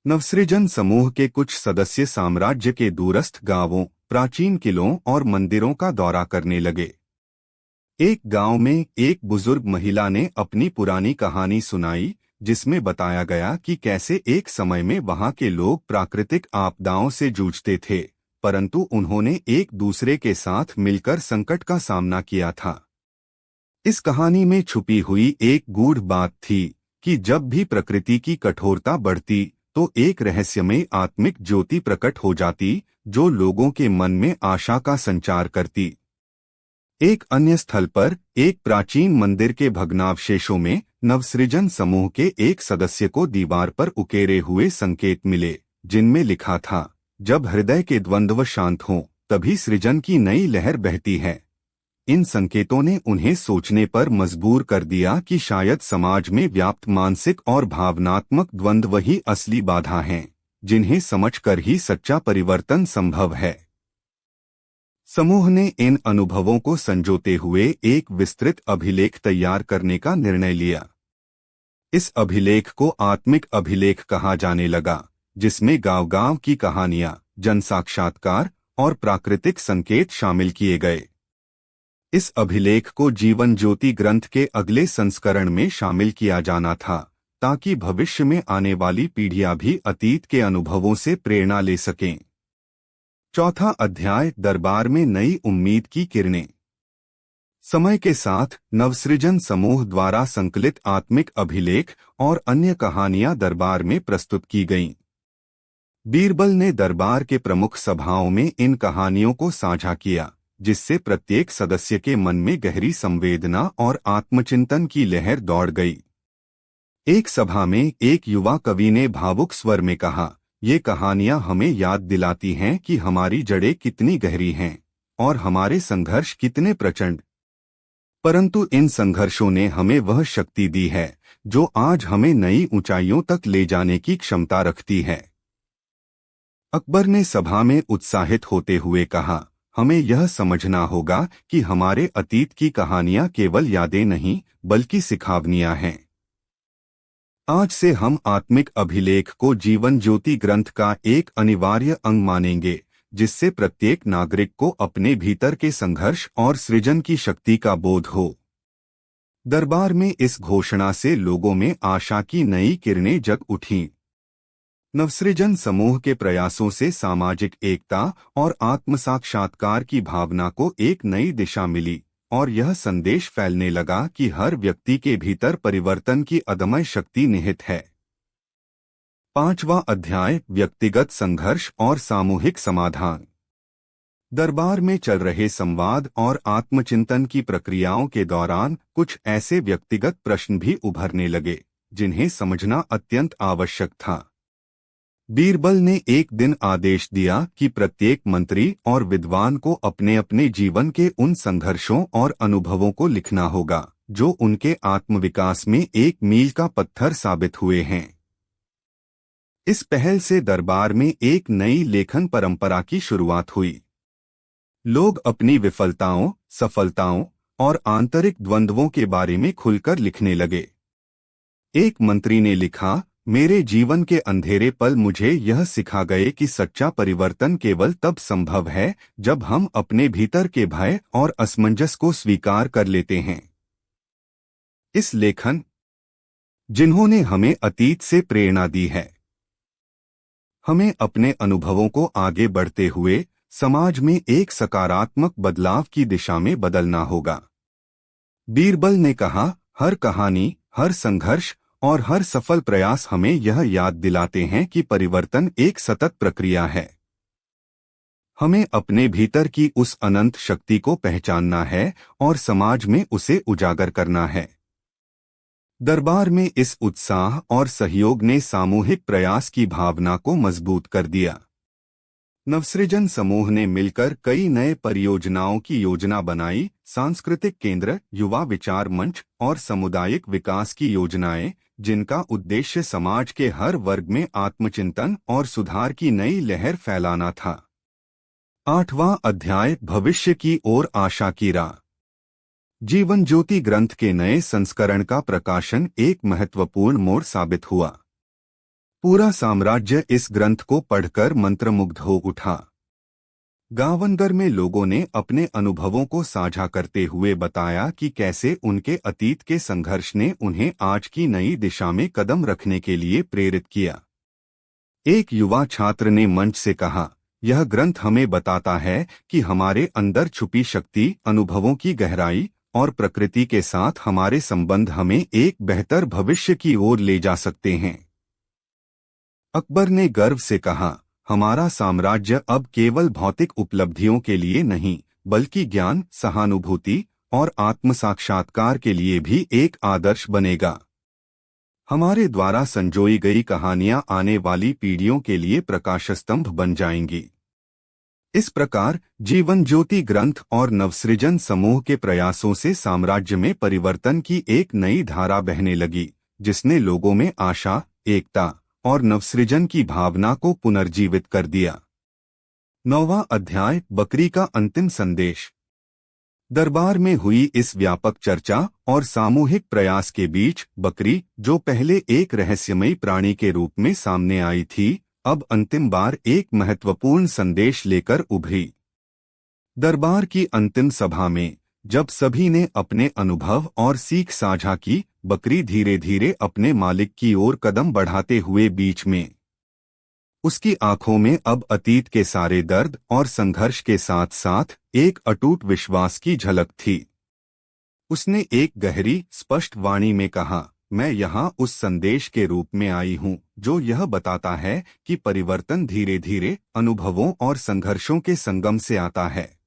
नवसृजन समूह के कुछ सदस्य साम्राज्य के दूरस्थ गांवों, प्राचीन किलों और मंदिरों का दौरा करने लगे। एक गांव में एक बुजुर्ग महिला ने अपनी पुरानी कहानी सुनाई जिसमें बताया गया कि कैसे एक समय में वहां के लोग प्राकृतिक आपदाओं से जूझते थे, परंतु उन्होंने एक दूसरे के साथ मिलकर संकट का सामना किया था। इस कहानी में छुपी हुई एक गूढ़ बात थी कि जब भी प्रकृति की कठोरता बढ़ती तो एक रहस्यमय आत्मिक ज्योति प्रकट हो जाती जो लोगों के मन में आशा का संचार करती। एक अन्य स्थल पर एक प्राचीन मंदिर के भग्नावशेषों में नवसृजन समूह के एक सदस्य को दीवार पर उकेरे हुए संकेत मिले जिनमें लिखा था, जब हृदय के द्वंद्व शांत हों तभी सृजन की नई लहर बहती है। इन संकेतों ने उन्हें सोचने पर मजबूर कर दिया कि शायद समाज में व्याप्त मानसिक और भावनात्मक द्वंद्व ही असली बाधा हैं, जिन्हें समझकर ही सच्चा परिवर्तन संभव है। समूह ने इन अनुभवों को संजोते हुए एक विस्तृत अभिलेख तैयार करने का निर्णय लिया। इस अभिलेख को आत्मिक अभिलेख कहा जाने लगा, जिसमें गांव-गांव की कहानियां, जनसाक्षात्कार और प्राकृतिक संकेत शामिल किए गए। इस अभिलेख को जीवन ज्योति ग्रंथ के अगले संस्करण में शामिल किया जाना था ताकि भविष्य में आने वाली पीढ़ियां भी अतीत के अनुभवों से प्रेरणा ले सकें। चौथा अध्याय, दरबार में नई उम्मीद की किरणें। समय के साथ नवसृजन समूह द्वारा संकलित आत्मिक अभिलेख और अन्य कहानियां दरबार में प्रस्तुत की गईं। बीरबल ने दरबार के प्रमुख सभाओं में इन कहानियों को साझा किया, जिससे प्रत्येक सदस्य के मन में गहरी संवेदना और आत्मचिंतन की लहर दौड़ गई। एक सभा में एक युवा कवि ने भावुक स्वर में कहा, ये कहानियां हमें याद दिलाती हैं कि हमारी जड़ें कितनी गहरी हैं और हमारे संघर्ष कितने प्रचंड। परंतु इन संघर्षों ने हमें वह शक्ति दी है जो आज हमें नई ऊंचाइयों तक ले जाने की क्षमता रखती है। अकबर ने सभा में उत्साहित होते हुए कहा, हमें यह समझना होगा कि हमारे अतीत की कहानियां केवल यादें नहीं बल्कि सिखावनियां हैं। आज से हम आत्मिक अभिलेख को जीवन ज्योति ग्रंथ का एक अनिवार्य अंग मानेंगे, जिससे प्रत्येक नागरिक को अपने भीतर के संघर्ष और सृजन की शक्ति का बोध हो। दरबार में इस घोषणा से लोगों में आशा की नई किरणें जग उठीं। नवसृजन समूह के प्रयासों से सामाजिक एकता और आत्मसाक्षात्कार की भावना को एक नई दिशा मिली और यह संदेश फैलने लगा कि हर व्यक्ति के भीतर परिवर्तन की अदम्य शक्ति निहित है। 5वां अध्याय, व्यक्तिगत संघर्ष और सामूहिक समाधान। दरबार में चल रहे संवाद और आत्मचिंतन की प्रक्रियाओं के दौरान कुछ ऐसे व्यक्तिगत प्रश्न भी उभरने लगे जिन्हें समझना अत्यंत आवश्यक था। बीरबल ने एक दिन आदेश दिया कि प्रत्येक मंत्री और विद्वान को अपने अपने जीवन के उन संघर्षों और अनुभवों को लिखना होगा जो उनके आत्मविकास में एक मील का पत्थर साबित हुए हैं। इस पहल से दरबार में एक नई लेखन परंपरा की शुरुआत हुई। लोग अपनी विफलताओं, सफलताओं और आंतरिक द्वंद्वों के बारे में खुलकर लिखने लगे। एक मंत्री ने लिखा, मेरे जीवन के अंधेरे पल मुझे यह सिखा गए कि सच्चा परिवर्तन केवल तब संभव है जब हम अपने भीतर के भय और असमंजस को स्वीकार कर लेते हैं। इस लेखन, जिन्होंने हमें अतीत से प्रेरणा दी है, हमें अपने अनुभवों को आगे बढ़ते हुए समाज में एक सकारात्मक बदलाव की दिशा में बदलना होगा। बीरबल ने कहा, हर कहानी, हर संघर्ष और हर सफल प्रयास हमें यह याद दिलाते हैं कि परिवर्तन एक सतत प्रक्रिया है। हमें अपने भीतर की उस अनंत शक्ति को पहचानना है और समाज में उसे उजागर करना है। दरबार में इस उत्साह और सहयोग ने सामूहिक प्रयास की भावना को मजबूत कर दिया। नवसृजन समूह ने मिलकर कई नए परियोजनाओं की योजना बनाई। सांस्कृतिक केंद्र, युवा विचार मंच और सामुदायिक विकास की योजनाएं, जिनका उद्देश्य समाज के हर वर्ग में आत्मचिंतन और सुधार की नई लहर फैलाना था। 8वां अध्याय, भविष्य की ओर आशा की राह। जीवन ज्योति ग्रंथ के नए संस्करण का प्रकाशन एक महत्वपूर्ण मोड़ साबित हुआ। पूरा साम्राज्य इस ग्रंथ को पढ़कर मंत्रमुग्ध हो उठा। गावनगर में लोगों ने अपने अनुभवों को साझा करते हुए बताया कि कैसे उनके अतीत के संघर्ष ने उन्हें आज की नई दिशा में कदम रखने के लिए प्रेरित किया। एक युवा छात्र ने मंच से कहा, यह ग्रंथ हमें बताता है कि हमारे अंदर छुपी शक्ति, अनुभवों की गहराई और प्रकृति के साथ हमारे संबंध हमें एक बेहतर भविष्य की ओर ले जा सकते हैं। अकबर ने गर्व से कहा, हमारा साम्राज्य अब केवल भौतिक उपलब्धियों के लिए नहीं बल्कि ज्ञान, सहानुभूति और आत्मसाक्षात्कार के लिए भी एक आदर्श बनेगा। हमारे द्वारा संजोई गई कहानियां आने वाली पीढ़ियों के लिए प्रकाशस्तंभ बन जाएंगी। इस प्रकार जीवन ज्योति ग्रंथ और नवसृजन समूह के प्रयासों से साम्राज्य में परिवर्तन की एक नई धारा बहने लगी, जिसने लोगों में आशा, एकता और नवसृजन की भावना को पुनर्जीवित कर दिया। 9वां अध्याय, बकरी का अंतिम संदेश। दरबार में हुई इस व्यापक चर्चा और सामूहिक प्रयास के बीच बकरी, जो पहले एक रहस्यमयी प्राणी के रूप में सामने आई थी, अब अंतिम बार एक महत्वपूर्ण संदेश लेकर उभरी। दरबार की अंतिम सभा में जब सभी ने अपने अनुभव और सीख साझा की, बकरी धीरे धीरे अपने मालिक की ओर कदम बढ़ाते हुए बीच में। उसकी आंखों में अब अतीत के सारे दर्द और संघर्ष के साथ साथ एक अटूट विश्वास की झलक थी। उसने एक गहरी, स्पष्ट वाणी में कहा, मैं यहाँ उस संदेश के रूप में आई हूँ जो यह बताता है कि परिवर्तन धीरे धीरे अनुभवों और संघर्षों के संगम से आता है।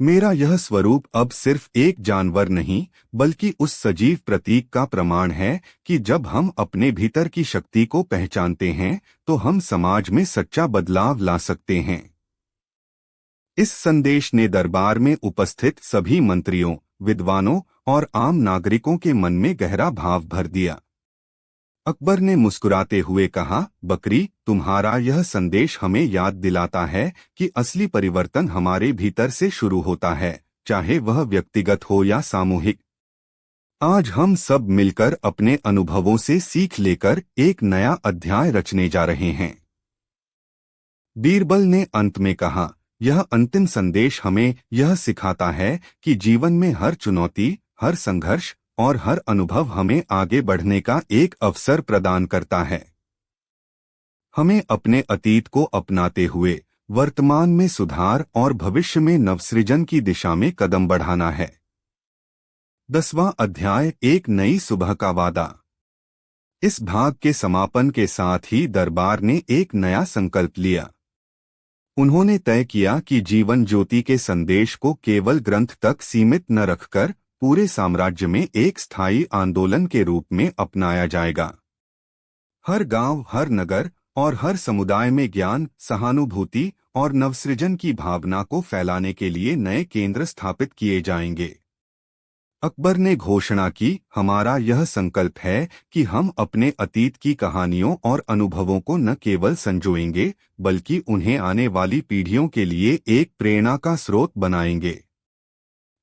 मेरा यह स्वरूप अब सिर्फ एक जानवर नहीं बल्कि उस सजीव प्रतीक का प्रमाण है कि जब हम अपने भीतर की शक्ति को पहचानते हैं तो हम समाज में सच्चा बदलाव ला सकते हैं। इस संदेश ने दरबार में उपस्थित सभी मंत्रियों, विद्वानों और आम नागरिकों के मन में गहरा भाव भर दिया। अकबर ने मुस्कुराते हुए कहा, बकरी, तुम्हारा यह संदेश हमें याद दिलाता है कि असली परिवर्तन हमारे भीतर से शुरू होता है, चाहे वह व्यक्तिगत हो या सामूहिक। आज हम सब मिलकर अपने अनुभवों से सीख लेकर एक नया अध्याय रचने जा रहे हैं। बीरबल ने अंत में कहा, यह अंतिम संदेश हमें यह सिखाता है कि जीवन में हर चुनौती, हर संघर्ष और हर अनुभव हमें आगे बढ़ने का एक अवसर प्रदान करता है। हमें अपने अतीत को अपनाते हुए वर्तमान में सुधार और भविष्य में नवसृजन की दिशा में कदम बढ़ाना है। 10वां अध्याय, एक नई सुबह का वादा। इस भाग के समापन के साथ ही दरबार ने एक नया संकल्प लिया। उन्होंने तय किया कि जीवन ज्योति के संदेश को केवल ग्रंथ तक सीमित न रखकर पूरे साम्राज्य में एक स्थायी आंदोलन के रूप में अपनाया जाएगा। हर गांव, हर नगर और हर समुदाय में ज्ञान, सहानुभूति और नवसृजन की भावना को फैलाने के लिए नए केंद्र स्थापित किए जाएंगे। अकबर ने घोषणा की, हमारा यह संकल्प है कि हम अपने अतीत की कहानियों और अनुभवों को न केवल संजोएंगे, बल्कि उन्हें आने वाली पीढ़ियों के लिए एक प्रेरणा का स्रोत बनाएंगे।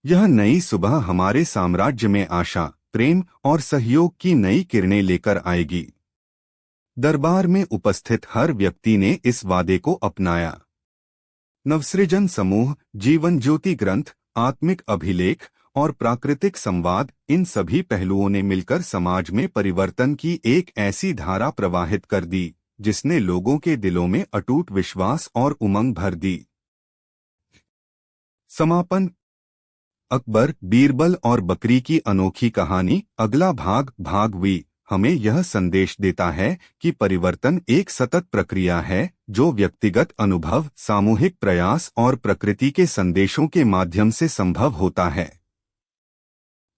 यह नई सुबह हमारे साम्राज्य में आशा, प्रेम और सहयोग की नई किरणें लेकर आएगी। दरबार में उपस्थित हर व्यक्ति ने इस वादे को अपनाया। नवसृजन समूह, जीवन ज्योति ग्रंथ, आत्मिक अभिलेख और प्राकृतिक संवाद, इन सभी पहलुओं ने मिलकर समाज में परिवर्तन की एक ऐसी धारा प्रवाहित कर दी जिसने लोगों के दिलों में अटूट विश्वास और उमंग भर दी। समापन। अकबर, बीरबल और बकरी की अनोखी कहानी, अगला भाग, भाग वी, हमें यह संदेश देता है कि परिवर्तन एक सतत प्रक्रिया है जो व्यक्तिगत अनुभव, सामूहिक प्रयास और प्रकृति के संदेशों के माध्यम से संभव होता है।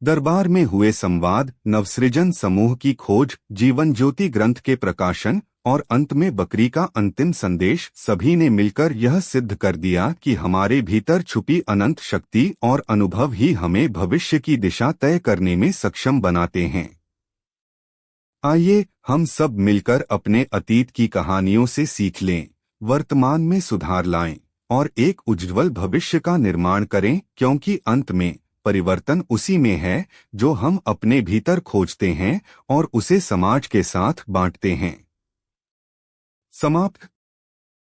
दरबार में हुए संवाद, नवसृजन समूह की खोज, जीवन ज्योति ग्रंथ के प्रकाशन और अंत में बकरी का अंतिम संदेश, सभी ने मिलकर यह सिद्ध कर दिया कि हमारे भीतर छुपी अनंत शक्ति और अनुभव ही हमें भविष्य की दिशा तय करने में सक्षम बनाते हैं। आइए हम सब मिलकर अपने अतीत की कहानियों से सीख लें, वर्तमान में सुधार लाएं और एक उज्ज्वल भविष्य का निर्माण करें, क्योंकि अंत में परिवर्तन उसी में है जो हम अपने भीतर खोजते हैं और उसे समाज के साथ बांटते हैं। समाप्त।